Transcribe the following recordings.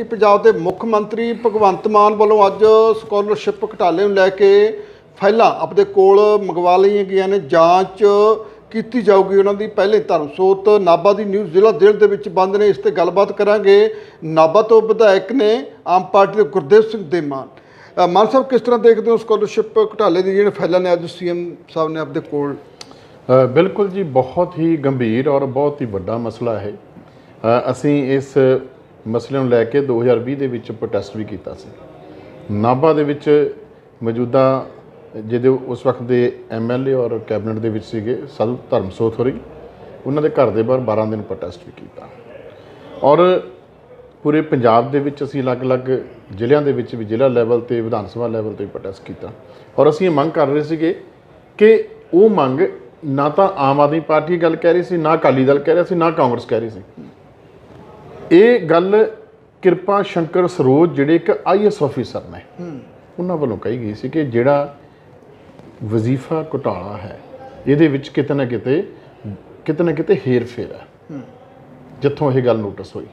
कि पंजाब के मुख्य मंत्री भगवंत मान वालों अज स्कॉलरशिप घोटाले नूं लैके फाइलां अपने कोल मंगवा लईआं गईआं ने। जांच की जाऊगी उन्हां दी। पहले धर्मसोत नाभा की न्यूज़ जिला जेल दे विच बंद ने। इस ते गलबात करांगे। नाभा तो विधायक ने आम पार्टी के गुरदेव सिंह दे मान साहब, किस तरह देखते हो स्कॉलरशिप घोटाले दी जिहड़े फाइलां ने अज सीएम साहब ने अपने कोल? बिल्कुल जी, बहुत ही गंभीर और बहुत ही बड़ा मसला है। असी इस मसले ਨੂੰ ਲੈ ਕੇ 2020 ਦੇ ਵਿੱਚ ਪ੍ਰੋਟੈਸਟ ਵੀ ਕੀਤਾ ਸੀ। ਨਾਭਾ ਦੇ ਵਿੱਚ ਮੌਜੂਦਾ ਜਿਹਦੇ ਉਸ ਵਕਤ ਦੇ MLA ਔਰ ਕੈਬਨਿਟ ਦੇ ਵਿੱਚ ਸੀਗੇ ਸਾਧੂ ਧਰਮਸੋਤ ਹੋਰੀ, ਉਹਨਾਂ ਦੇ ਘਰ ਦੇ ਬਾਹਰ 12 ਦਿਨ ਪ੍ਰੋਟੈਸਟ ਵੀ ਕੀਤਾ। ਔਰ ਪੂਰੇ ਪੰਜਾਬ ਦੇ ਵਿੱਚ ਅਸੀਂ ਅਲੱਗ-ਅਲੱਗ ਜ਼ਿਲ੍ਹਿਆਂ ਦੇ ਵਿੱਚ ਵੀ ਜ਼ਿਲ੍ਹਾ ਲੈਵਲ ਤੇ ਵਿਧਾਨ ਸਭਾ ਲੈਵਲ ਤੇ ਪ੍ਰੋਟੈਸਟ ਕੀਤਾ। ਔਰ ਅਸੀਂ ਇਹ ਮੰਗ ਕਰ ਰਹੇ ਸੀਗੇ ਕਿ ਉਹ ਮੰਗ ਨਾ ਤਾਂ ਆਮ ਆਦਮੀ ਪਾਰਟੀ ਗੱਲ ਕਹਿ ਰਹੀ ਸੀ, ਨਾ ਅਕਾਲੀ ਦਲ ਕਹਿ ਰਿਹਾ ਸੀ, ਨਾ ਕਾਂਗਰਸ ਕਹਿ ਰਹੀ ਸੀ। ਇਹ ਗੱਲ ਕਿਰਪਾ ਸ਼ੰਕਰ ਸਰੋਜ ਜਿਹੜੇ ਇੱਕ IAS ਆਫੀਸਰ ਨੇ ਉਹਨਾਂ ਵੱਲੋਂ ਕਹੀ ਗਈ ਸੀ ਕਿ ਜਿਹੜਾ ਵਜ਼ੀਫਾ ਘੁਟਾਲਾ ਹੈ ਇਹਦੇ ਵਿੱਚ ਕਿਤੇ ਨਾ ਕਿਤੇ ਹੇਰ ਫੇਰ ਹੈ। ਜਿੱਥੋਂ ਇਹ ਗੱਲ ਨੋਟਿਸ ਹੋਈ,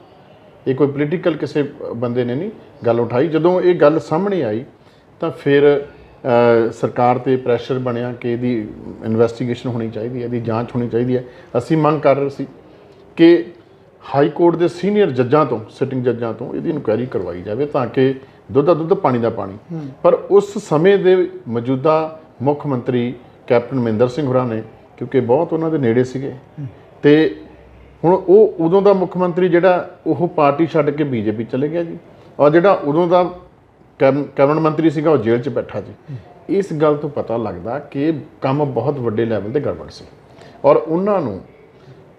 ਇਹ ਕੋਈ ਪੋਲੀਟੀਕਲ ਕਿਸੇ ਬੰਦੇ ਨੇ ਨਹੀਂ ਗੱਲ ਉਠਾਈ। ਜਦੋਂ ਇਹ ਗੱਲ ਸਾਹਮਣੇ ਆਈ ਤਾਂ ਫਿਰ ਸਰਕਾਰ ਤੇ ਪ੍ਰੈਸ਼ਰ ਬਣਿਆ ਕਿ ਇਹਦੀ ਇਨਵੈਸਟੀਗੇਸ਼ਨ ਹੋਣੀ ਚਾਹੀਦੀ ਹੈ, ਇਹਦੀ ਜਾਂਚ ਹੋਣੀ ਚਾਹੀਦੀ ਹੈ। ਅਸੀਂ ਮੰਗ ਕਰ ਰਹੇ ਸੀ ਕਿ ਹਾਈ ਕੋਰਟ ਦੇ ਸੀਨੀਅਰ ਜੱਜਾਂ ਤੋਂ, ਸਿਟਿੰਗ ਜੱਜਾਂ ਤੋਂ ਇਹਦੀ ਇਨਕੁਆਇਰੀ ਕਰਵਾਈ ਜਾਵੇ ਤਾਂ ਕਿ ਦੁੱਧ ਦਾ ਦੁੱਧ ਪਾਣੀ ਦਾ ਪਾਣੀ। ਪਰ ਉਸ ਸਮੇਂ ਦੇ ਮੌਜੂਦਾ ਮੁੱਖ ਮੰਤਰੀ ਕੈਪਟਨ ਅਮਰਿੰਦਰ ਸਿੰਘ ਹੋਰਾਂ ਨੇ, ਕਿਉਂਕਿ ਬਹੁਤ ਉਹਨਾਂ ਦੇ ਨੇੜੇ ਸੀਗੇ ਤੇ ਹੁਣ ਉਹ ਉਦੋਂ ਦਾ ਮੁੱਖ ਮੰਤਰੀ ਜਿਹੜਾ ਉਹ ਪਾਰਟੀ ਛੱਡ ਕੇ BJP ਚਲੇ ਗਿਆ ਜੀ। ਔਰ ਜਿਹੜਾ ਉਦੋਂ ਦਾ ਕੈਬਨਿਟ ਮੰਤਰੀ ਸੀਗਾ ਉਹ ਜੇਲ੍ਹ 'ਚ ਬੈਠਾ ਜੀ। ਇਸ ਗੱਲ ਤੋਂ ਪਤਾ ਲੱਗਦਾ ਕਿ ਕੰਮ ਬਹੁਤ ਵੱਡੇ ਲੈਵਲ 'ਤੇ ਗੜਬੜ ਸੀ। ਔਰ ਉਹਨਾਂ ਨੂੰ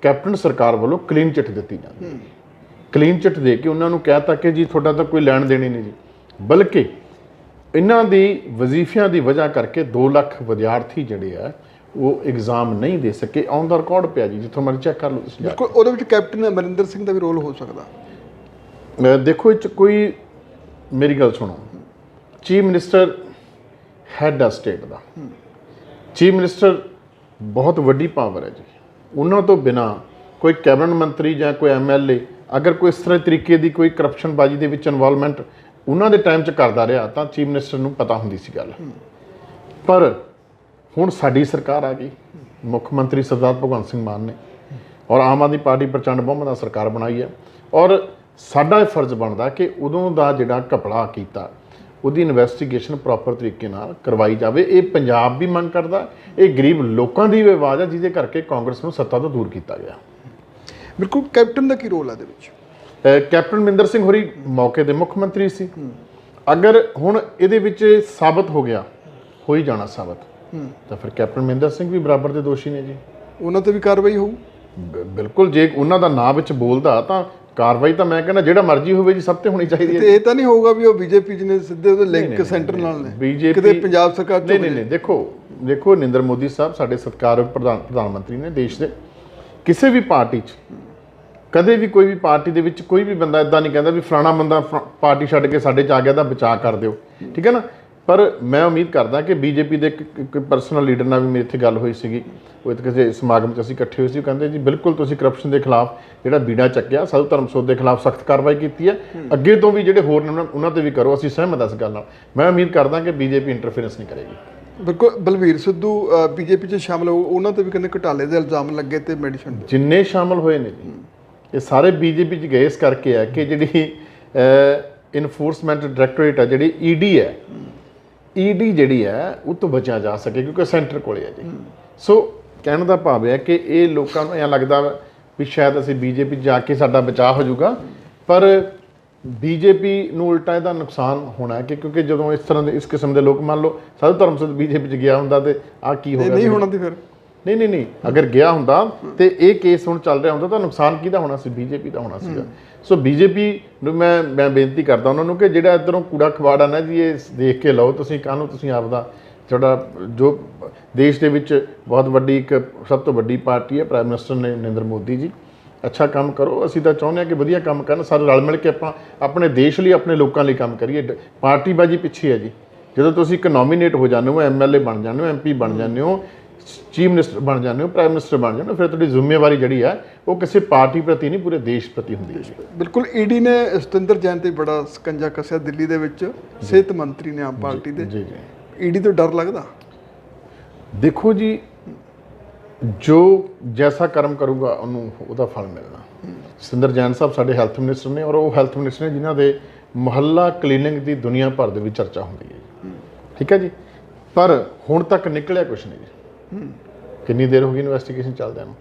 ਕੈਪਟਨ ਸਰਕਾਰ ਵੱਲੋਂ ਕਲੀਨ ਚਿੱਟ ਦਿੱਤੀ ਜਾਂਦੀ। ਕਲੀਨ ਚਿੱਟ ਦੇ ਕੇ ਉਹਨਾਂ ਨੂੰ ਕਹਿ ਤਾ ਕਿ ਜੀ ਤੁਹਾਡਾ ਤਾਂ ਕੋਈ ਲੈਣ ਦੇਣੀ ਨਹੀਂ ਜੀ। ਬਲਕਿ ਇਹਨਾਂ ਦੀ ਵਜ਼ੀਫਿਆਂ ਦੀ ਵਜ੍ਹਾ ਕਰਕੇ 2 ਲੱਖ ਵਿਦਿਆਰਥੀ ਜਿਹੜੇ ਆ ਉਹ ਐਗਜ਼ਾਮ ਨਹੀਂ ਦੇ ਸਕੇ। ਔਨ ਦਾ ਰਿਕਾਰਡ ਪਿਆ ਜੀ, ਜਿੱਥੋਂ ਮਰਜ਼ੀ ਚੈੱਕ ਕਰ ਲਓ ਤੁਸੀਂ। ਬਿਲਕੁਲ, ਉਹਦੇ ਵਿੱਚ ਕੈਪਟਨ ਅਮਰਿੰਦਰ ਸਿੰਘ ਦਾ ਵੀ ਰੋਲ ਹੋ ਸਕਦਾ। ਦੇਖੋ ਇਹ 'ਚ ਕੋਈ, ਮੇਰੀ ਗੱਲ ਸੁਣੋ, ਚੀਫ ਮਿਨਿਸਟਰ ਹੈਡ ਆ ਸਟੇਟ ਦਾ। ਚੀਫ ਮਿਨਿਸਟਰ ਬਹੁਤ ਵੱਡੀ ਪਾਵਰ ਹੈ ਜੀ। ਉਹਨਾਂ ਤੋਂ ਬਿਨਾਂ ਕੋਈ ਕੈਬਨਿਟ ਮੰਤਰੀ ਜਾਂ ਕੋਈ MLA ਅਗਰ ਕੋਈ ਇਸ ਤਰ੍ਹਾਂ ਤਰੀਕੇ ਦੀ ਕੋਈ ਕਰਪਸ਼ਨਬਾਜ਼ੀ ਦੇ ਵਿੱਚ ਇਨਵੋਲਵਮੈਂਟ ਉਹਨਾਂ ਦੇ ਟਾਈਮ 'ਚ ਕਰਦਾ ਰਿਹਾ ਤਾਂ ਚੀਫ ਮਿਨਿਸਟਰ ਨੂੰ ਪਤਾ ਹੁੰਦੀ ਸੀ ਗੱਲ। ਪਰ ਹੁਣ ਸਾਡੀ ਸਰਕਾਰ ਆ ਗਈ, ਮੁੱਖ ਮੰਤਰੀ ਸਰਦਾਰ ਭਗਵੰਤ ਸਿੰਘ ਮਾਨ ਨੇ, ਔਰ ਆਮ ਆਦਮੀ ਪਾਰਟੀ ਪ੍ਰਚੰਡ ਬਹੁਮਤ ਨਾਲ ਸਰਕਾਰ ਬਣਾਈ ਹੈ। ਔਰ ਸਾਡਾ ਇਹ ਫਰਜ਼ ਬਣਦਾ ਕਿ ਉਦੋਂ ਦਾ ਜਿਹੜਾ ਘਪਲਾ ਕੀਤਾ ਉਹਦੀ ਇਨਵੈਸਟੀਗੇਸ਼ਨ ਪ੍ਰੋਪਰ ਤਰੀਕੇ ਨਾਲ ਕਰਵਾਈ ਜਾਵੇ। ਇਹ ਪੰਜਾਬ ਵੀ ਮੰਗ ਕਰਦਾ, ਇਹ ਗਰੀਬ ਲੋਕਾਂ ਦੀ ਵੀ ਆਵਾਜ਼ ਹੈ ਜਿਹਦੇ ਕਰਕੇ ਕਾਂਗਰਸ ਨੂੰ ਸੱਤਾ ਤੋਂ ਦੂਰ ਕੀਤਾ ਗਿਆ। ਬਿਲਕੁਲ, ਕੈਪਟਨ ਦਾ ਕੀ ਰੋਲ ਹੈ ਇਹਦੇ ਵਿੱਚ? ਕੈਪਟਨ ਅਮਰਿੰਦਰ ਸਿੰਘ ਹੋਰੀ ਮੌਕੇ ਦੇ ਮੁੱਖ ਮੰਤਰੀ ਸੀ। ਅਗਰ ਹੁਣ ਇਹਦੇ ਵਿੱਚ ਸਾਬਤ ਹੋ ਗਿਆ, ਹੋ ਹੀ ਜਾਣਾ ਸਾਬਤ, ਤਾਂ ਫਿਰ ਕੈਪਟਨ ਅਮਰਿੰਦਰ ਸਿੰਘ ਵੀ ਬਰਾਬਰ ਦੇ ਦੋਸ਼ੀ ਨੇ ਜੀ। ਉਹਨਾਂ ਤੇ ਵੀ ਕਾਰਵਾਈ ਹੋਊ। ਬਿਲਕੁਲ, ਜੇ ਉਹਨਾਂ ਦਾ ਨਾਂ ਵਿੱਚ ਬੋਲਦਾ ਤਾਂ ਕਾਰਵਾਈ ਤਾਂ ਮੈਂ ਕਹਿੰਦਾ ਜਿਹੜਾ ਮਰਜ਼ੀ ਹੋਵੇ ਜੀ, ਸਭ ਤੇ ਹੋਣੀ ਚਾਹੀਦੀ ਹੈ। ਇਹ ਤਾਂ ਨਹੀਂ ਹੋਊਗਾ ਵੀ ਉਹ BJP ਜਿਹਨੇ ਸਿੱਧੇ ਉਹਦੇ ਲਿੰਕ ਸੈਂਟਰ ਨਾਲ ਨੇ, ਕਿਤੇ ਪੰਜਾਬ ਸਰਕਾਰ ਤੋਂ ਨਹੀਂ। ਦੇਖੋ ਨਰਿੰਦਰ ਮੋਦੀ ਸਾਹਿਬ ਸਾਡੇ ਸਤਿਕਾਰਯੋਗ ਪ੍ਰਧਾਨ ਮੰਤਰੀ ਨੇ ਦੇਸ਼ ਦੇ। ਕਿਸੇ ਵੀ ਪਾਰਟੀ 'ਚ ਕਦੇ ਵੀ ਕੋਈ ਵੀ ਪਾਰਟੀ ਦੇ ਵਿੱਚ ਕੋਈ ਵੀ ਬੰਦਾ ਇੱਦਾਂ ਨਹੀਂ ਕਹਿੰਦਾ ਵੀ ਫਲਾਣਾ ਬੰਦਾ ਪਾਰਟੀ ਛੱਡ ਕੇ ਸਾਡੇ 'ਚ ਆ ਗਿਆ ਤਾਂ ਬਚਾਅ ਕਰ ਦਿਓ, ਠੀਕ ਹੈ ਨਾ। ਪਰ ਮੈਂ ਉਮੀਦ ਕਰਦਾ ਕਿ BJP ਦੇ ਇੱਕ ਪਰਸਨਲ ਲੀਡਰ ਨਾਲ ਵੀ ਮੇਰੀ ਇੱਥੇ ਗੱਲ ਹੋਈ ਸੀਗੀ। ਉਹ ਕਿਸੇ ਸਮਾਗਮ 'ਚ ਅਸੀਂ ਇਕੱਠੇ ਹੋਏ ਸੀ। ਉਹ ਕਹਿੰਦੇ ਜੀ ਬਿਲਕੁਲ ਤੁਸੀਂ ਕਰਪਸ਼ਨ ਦੇ ਖਿਲਾਫ ਜਿਹੜਾ ਬੀੜਾ ਚੱਕਿਆ, ਸਾਧੂ ਧਰਮਸੋਤ ਦੇ ਖਿਲਾਫ ਸਖਤ ਕਾਰਵਾਈ ਕੀਤੀ ਹੈ, ਅੱਗੇ ਤੋਂ ਵੀ ਜਿਹੜੇ ਹੋਰ ਨੇ ਉਹਨਾਂ ਤੇ ਵੀ ਕਰੋ। ਅਸੀਂ ਸਹਿਮਤ ਇਸ ਗੱਲ ਨਾਲ। ਮੈਂ ਉਮੀਦ ਕਰਦਾ ਕਿ BJP ਇੰਟਰਫੇਰੈਂਸ ਨਹੀਂ ਕਰੇਗੀ। ਬਿਲਕੁਲ, ਬਲਵੀਰ ਸਿੱਧੂ BJP 'ਚ ਸ਼ਾਮਲ ਹੋ, ਉਹਨਾਂ ਤੇ ਵੀ ਕਹਿੰਦੇ ਘੁਟਾਲੇ ਦੇ ਇਲਜ਼ਾਮ ਲੱਗੇ ਤੇ ਮੈਡੀਸਨ ਜਿੰਨੇ ਸ਼ਾਮਲ ਹੋਏ ਨੇ ਜੀ ਇਹ ਸਾਰੇ BJP 'ਚ ਗਏ ਇਸ ਕਰਕੇ ਹੈ ਕਿ ਜਿਹੜੀ ਇਨਫੋਰਸਮੈਂਟ ਡਾਇਰੈਕਟੋਰੇਟ ਹੈ, ਜਿਹੜੀ ED ਹੈ, ED ਜਿਹੜੀ ਹੈ ਉਹ ਤੋਂ ਬਚਿਆ ਜਾ ਸਕੇ ਕਿਉਂਕਿ ਸੈਂਟਰ ਕੋਲੇ ਹੈ ਜੀ। ਸੋ ਕਹਿਣ ਦਾ ਭਾਵ ਹੈ ਕਿ ਇਹ ਲੋਕਾਂ ਨੂੰ ਐਂ ਲੱਗਦਾ ਵੀ ਸ਼ਾਇਦ ਅਸੀਂ BJP 'ਚ ਜਾ ਕੇ ਸਾਡਾ ਬਚਾਅ ਹੋ ਜਾਊਗਾ, ਪਰ BJP ਨੂੰ ਉਲਟਾ ਇਹਦਾ ਨੁਕਸਾਨ ਹੋਣਾ ਹੈ ਕਿ ਕਿਉਂਕਿ ਜਦੋਂ ਇਸ ਤਰ੍ਹਾਂ ਦੇ ਇਸ ਕਿਸਮ ਦੇ ਲੋਕ, ਮੰਨ ਲਓ ਸਾਧੂ ਧਰਮਸੋਤ BJP 'ਚ ਗਿਆ ਹੁੰਦਾ ਤੇ ਆਹ ਕੀ ਹੋ ਗਿਆ? ਨਹੀਂ ਹੋਣਾ। ਤੇ ਫਿਰ ਨਹੀਂ, ਅਗਰ ਗਿਆ ਹੁੰਦਾ ਤੇ ਇਹ ਕੇਸ ਹੁਣ ਚੱਲ ਰਿਹਾ ਹੁੰਦਾ ਤਾਂ ਨੁਕਸਾਨ ਕਿਹਦਾ ਹੋਣਾ ਸੀ? BJP ਦਾ ਹੋਣਾ ਸੀਗਾ। ਸੋ BJP ਨੂੰ ਮੈਂ ਬੇਨਤੀ ਕਰਦਾ ਉਹਨਾਂ ਨੂੰ ਕਿ ਜਿਹੜਾ ਇੱਧਰੋਂ ਕੂੜਾ ਖਵਾੜਾ ਨਾ ਜੀ, ਇਹ ਦੇਖ ਕੇ ਲਓ ਤੁਸੀਂ। ਕਾਹਨੂੰ ਤੁਸੀਂ ਆਪਦਾ ਜਿਹੜਾ ਜੋ ਦੇਸ਼ ਦੇ ਵਿੱਚ ਬਹੁਤ ਵੱਡੀ ਇੱਕ ਸਭ ਤੋਂ ਵੱਡੀ ਪਾਰਟੀ ਹੈ, ਪ੍ਰਾਈਮ ਮਿਨਿਸਟਰ ਨੇ ਨਰਿੰਦਰ ਮੋਦੀ ਜੀ, ਅੱਛਾ ਕੰਮ ਕਰੋ। ਅਸੀਂ ਤਾਂ ਚਾਹੁੰਦੇ ਹਾਂ ਕਿ ਵਧੀਆ ਕੰਮ ਕਰਨ, ਸਾਰੇ ਰਲ ਮਿਲ ਕੇ ਆਪਾਂ ਆਪਣੇ ਦੇਸ਼ ਲਈ, ਆਪਣੇ ਲੋਕਾਂ ਲਈ ਕੰਮ ਕਰੀਏ। ਪਾਰਟੀਬਾਜ਼ੀ ਪਿੱਛੇ ਹੈ ਜੀ। ਜਦੋਂ ਤੁਸੀਂ ਇੱਕ ਨੋਮੀਨੇਟ ਹੋ ਜਾਂਦੇ ਹੋ, MLA ਬਣ ਜਾਂਦੇ ਹੋ, MP ਬਣ ਜਾਂਦੇ ਹੋ, ਚੀਫ ਮਿਨਿਸਟਰ ਬਣ ਜਾਂਦੇ ਹੋ, ਪ੍ਰਾਈਮ ਮਿਨਿਸਟਰ ਬਣ ਜਾਂਦੇ ਹੋ, ਫਿਰ ਤੁਹਾਡੀ ਜ਼ਿੰਮੇਵਾਰੀ ਜਿਹੜੀ ਹੈ ਉਹ ਕਿਸੇ ਪਾਰਟੀ ਪ੍ਰਤੀ ਨਹੀਂ, ਪੂਰੇ ਦੇਸ਼ ਪ੍ਰਤੀ ਹੁੰਦੀ ਹੈ ਜੀ। ਬਿਲਕੁਲ। ਈਡੀ ਨੇ ਸਤਿੰਦਰ ਜੈਨ ਤੇ ਬੜਾ ਸਕੰਜਾ ਕੱਸਿਆ ਦਿੱਲੀ ਦੇ ਵਿੱਚ, ਸਿਹਤ ਮੰਤਰੀ ਨੇ ਆਮ ਪਾਰਟੀ ਦੇ। ਜੀ ਜੀ। ਈਡੀ ਤੋਂ ਡਰ ਲੱਗਦਾ? ਦੇਖੋ ਜੀ, ਜੋ ਜੈਸਾ ਕਰਮ ਕਰੂਗਾ ਉਹਨੂੰ ਉਹਦਾ ਫਲ ਮਿਲਣਾ। ਸਤਿੰਦਰ ਜੈਨ ਸਾਹਿਬ ਸਾਡੇ ਹੈਲਥ ਮਿਨਿਸਟਰ ਨੇ, ਔਰ ਉਹ ਹੈਲਥ ਮਿਨਿਸਟਰ ਨੇ ਜਿਨ੍ਹਾਂ ਦੇ ਮੁਹੱਲਾ ਕਲੀਨਿੰਗ ਦੀ ਦੁਨੀਆ ਭਰ ਦੇ ਵਿੱਚ ਚਰਚਾ ਹੁੰਦੀ ਹੈ ਜੀ। ਠੀਕ ਹੈ ਜੀ। ਪਰ ਹੁਣ ਤੱਕ ਨਿਕਲਿਆ ਕੁਛ ਨਹੀਂ ਜੀ। ਕਿੰਨੀ ਦੇਰ ਹੋ ਗਈ ਇਨਵੈਸਟੀਗੇਸ਼ਨ ਚੱਲਦਿਆਂ ਨੂੰ।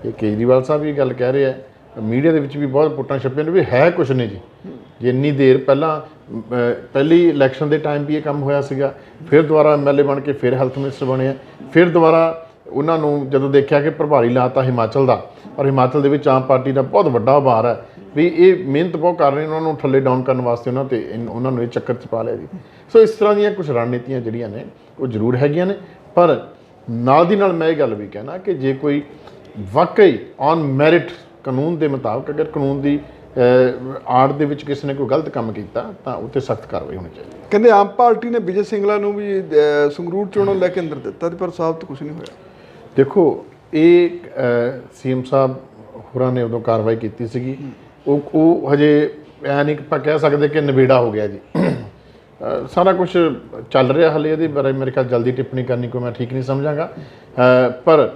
ਇਹ ਕੇਜਰੀਵਾਲ ਸਾਹਿਬ ਵੀ ਗੱਲ ਕਹਿ ਰਹੇ ਆ, ਮੀਡੀਆ ਦੇ ਵਿੱਚ ਵੀ ਬਹੁਤ ਪੁੱਟਾਂ ਛੱਪੀਆਂ ਨੇ ਵੀ ਹੈ ਕੁਛ ਨਹੀਂ ਜੀ। ਜੇ ਇੰਨੀ ਦੇਰ ਪਹਿਲਾਂ ਪਹਿਲੀ ਇਲੈਕਸ਼ਨ ਦੇ ਟਾਈਮ ਵੀ ਇਹ ਕੰਮ ਹੋਇਆ ਸੀਗਾ, ਫਿਰ ਦੁਬਾਰਾ ਐਮਐਲਏ ਬਣ ਕੇ ਫਿਰ ਹੈਲਥ ਮਿਨਿਸਟਰ ਬਣੇ ਆ, ਫਿਰ ਦੁਬਾਰਾ ਉਹਨਾਂ ਨੂੰ ਜਦੋਂ ਦੇਖਿਆ ਕਿ ਪ੍ਰਭਾਰੀ ਲਾਤਾ ਹਿਮਾਚਲ ਦਾ, ਔਰ ਹਿਮਾਚਲ ਦੇ ਵਿੱਚ ਆਮ ਪਾਰਟੀ ਦਾ ਬਹੁਤ ਵੱਡਾ ਉਭਾਰ ਹੈ ਵੀ ਇਹ ਮਿਹਨਤ ਬਹੁਤ ਕਰ ਰਹੇ ਨੇ, ਉਹਨਾਂ ਨੂੰ ਥੱਲੇ ਡਾਊਨ ਕਰਨ ਵਾਸਤੇ ਉਹਨਾਂ ਨੂੰ ਇਹ ਚੱਕਰ 'ਚ ਪਾ ਲਿਆ ਜੀ। ਸੋ ਇਸ ਤਰ੍ਹਾਂ ਦੀਆਂ ਕੁਝ ਰਣਨੀਤੀਆਂ ਜਿਹੜੀਆਂ ਨੇ ਉਹ ਜ਼ਰੂਰ ਹੈਗੀਆਂ ਨੇ। ਪਰ ਨਾਲ ਦੀ ਨਾਲ ਮੈਂ ਇਹ ਗੱਲ ਵੀ ਕਹਿਣਾ ਕਿ ਜੇ ਕੋਈ ਵਾਕਈ ਔਨ ਮੈਰਿਟ ਕਾਨੂੰਨ ਦੇ ਮੁਤਾਬਕ ਅਗਰ ਕਾਨੂੰਨ ਦੀ ਆੜ ਦੇ ਵਿੱਚ ਕਿਸੇ ਨੇ ਕੋਈ ਗਲਤ ਕੰਮ ਕੀਤਾ ਤਾਂ ਉੱਤੇ ਸਖਤ ਕਾਰਵਾਈ ਹੋਣੀ ਚਾਹੀਦੀ। ਕਹਿੰਦੇ ਆਮ ਪਾਰਟੀ ਨੇ ਵਿਜੇ ਸਿੰਗਲਾ ਨੂੰ ਵੀ ਸੰਗਰੂਰ ਚੋਣੋਂ ਲੈ ਕੇ ਅੰਦਰ ਦਿੱਤਾ ਪਰ ਸਾਬਤ ਕੁਝ ਨਹੀਂ ਹੋਇਆ। ਦੇਖੋ, ਇਹ ਸੀਐਮ ਸਾਹਿਬ ਹੋਰਾਂ ਨੇ ਉਦੋਂ ਕਾਰਵਾਈ ਕੀਤੀ ਸੀਗੀ, ਉਹ ਹਜੇ ਐ ਨਹੀਂ ਆਪਾਂ ਕਹਿ ਸਕਦੇ ਕਿ ਨਿਬੇੜਾ ਹੋ ਗਿਆ ਜੀ। ਸਾਰਾ ਕੁਝ ਚੱਲ ਰਿਹਾ ਹਾਲੇ, ਇਹਦੇ ਬਾਰੇ ਮੇਰੇ ਖਿਆਲ ਜਲਦੀ ਟਿੱਪਣੀ ਕਰਨੀ ਕੋਈ ਮੈਂ ਠੀਕ ਨਹੀਂ ਸਮਝਾਂਗਾ। ਪਰ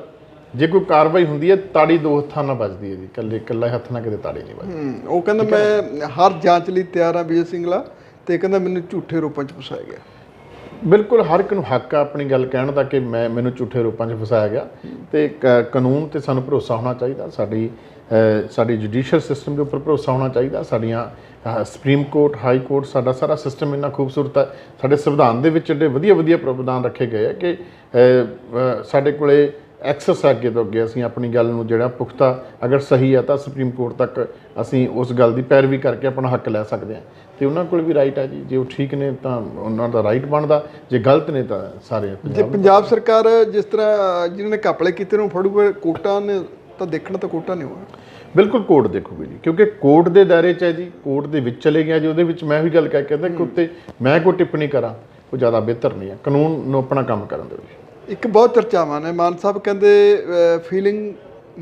ਜੇ ਕੋਈ ਕਾਰਵਾਈ ਹੁੰਦੀ ਹੈ ਤਾੜੀ ਦੋ ਹੱਥਾਂ ਨਾਲ ਵੱਜਦੀ ਹੈ ਜੀ, ਇਕੱਲੇ ਹੱਥ ਨਾਲ ਕਿਤੇ ਤਾੜੀ ਨਹੀਂ ਵੱਜਦੀ। ਉਹ ਕਹਿੰਦਾ ਮੈਂ ਹਰ ਜਾਂਚ ਲਈ ਤਿਆਰ ਹਾਂ ਵਿਜੇ ਸਿੰਗਲਾ, ਤੇ ਕਹਿੰਦਾ ਮੈਨੂੰ ਝੂਠੇ ਰੂਪਾਂ 'ਚ ਫਸਾਇਆ ਗਿਆ। ਬਿਲਕੁਲ, ਹਰ ਇੱਕ ਨੂੰ ਹੱਕ ਆ ਆਪਣੀ ਗੱਲ ਕਹਿਣ ਦਾ ਕਿ ਮੈਨੂੰ ਝੂਠੇ ਰੂਪਾਂ 'ਚ ਫਸਾਇਆ ਗਿਆ, ਤੇ ਕਾਨੂੰਨ 'ਤੇ ਸਾਨੂੰ ਭਰੋਸਾ ਹੋਣਾ ਚਾਹੀਦਾ। ਸਾਡੀ ਜੁਡੀਸ਼ੀਅਲ ਸਿਸਟਮ ਦੇ ਉੱਪਰ ਭਰੋਸਾ ਹੋਣਾ ਚਾਹੀਦਾ। ਸਾਡੀਆਂ ਸੁਪਰੀਮ ਕੋਰਟ, ਹਾਈ ਕੋਰਟ, ਸਾਡਾ ਸਾਰਾ ਸਿਸਟਮ ਇੰਨਾ ਖੂਬਸੂਰਤ ਹੈ। ਸਾਡੇ ਸੰਵਿਧਾਨ ਦੇ ਵਿੱਚ ਏਡੇ ਵਧੀਆ ਪ੍ਰਾਵਧਾਨ ਰੱਖੇ ਗਏ ਆ ਕਿ ਸਾਡੇ ਕੋਲੇ ਐਕਸੈਸ ਹੈ ਅੱਗੇ ਤੋਂ ਅੱਗੇ। ਅਸੀਂ ਆਪਣੀ ਗੱਲ ਨੂੰ ਜਿਹੜਾ ਪੁਖਤਾ ਅਗਰ ਸਹੀ ਹੈ ਤਾਂ ਸੁਪਰੀਮ ਕੋਰਟ ਤੱਕ ਅਸੀਂ ਉਸ ਗੱਲ ਦੀ ਪੈਰਵੀ ਕਰਕੇ ਆਪਣਾ ਹੱਕ ਲੈ ਸਕਦੇ ਹਾਂ, ਤੇ ਉਹਨਾਂ ਕੋਲ ਵੀ ਰਾਈਟ ਹੈ ਜੀ। ਜੇ ਉਹ ਠੀਕ ਨੇ ਤਾਂ ਉਹਨਾਂ ਦਾ ਰਾਈਟ ਬਣਦਾ, ਜੇ ਗਲਤ ਨੇ ਤਾਂ ਸਾਰੇ ਜੇ ਪੰਜਾਬ ਸਰਕਾਰ ਜਿਸ ਤਰ੍ਹਾਂ ਜਿਹਨਾਂ ਨੇ ਘਪਲੇ ਕੀਤੇ ਨੂੰ ਫੜੂਗੇ ਕੋਰਟਾਂ ਨੇ ਤਾਂ ਦੇਖਣਾ ਤਾਂ ਕੋਰਟਾਂ ਨੇ ਹੋਣਾ। ਬਿਲਕੁਲ ਕੋਰਟ ਦੇਖੂਗੀ ਜੀ, ਕਿਉਂਕਿ ਕੋਰਟ ਦੇ ਦਾਇਰੇ 'ਚ ਹੈ ਜੀ, ਕੋਰਟ ਦੇ ਵਿੱਚ ਚਲੇ ਗਿਆ ਜੀ। ਉਹਦੇ ਵਿੱਚ ਮੈਂ ਵੀ ਗੱਲ ਕਹਿ ਕਹਿੰਦਾ ਕਿ ਉੱਤੇ ਮੈਂ ਕੋਈ ਟਿੱਪਣੀ ਕਰਾਂ ਉਹ ਜ਼ਿਆਦਾ ਬਿਹਤਰ ਨਹੀਂ ਹੈ। ਕਾਨੂੰਨ ਨੂੰ ਆਪਣਾ ਕੰਮ ਕਰਨ ਦਿਓ ਜੀ। ਇੱਕ ਬਹੁਤ ਚਰਚਾਵਾਂ ਨੇ, ਮਾਨ ਸਾਹਿਬ ਕਹਿੰਦੇ ਫੀਲਿੰਗ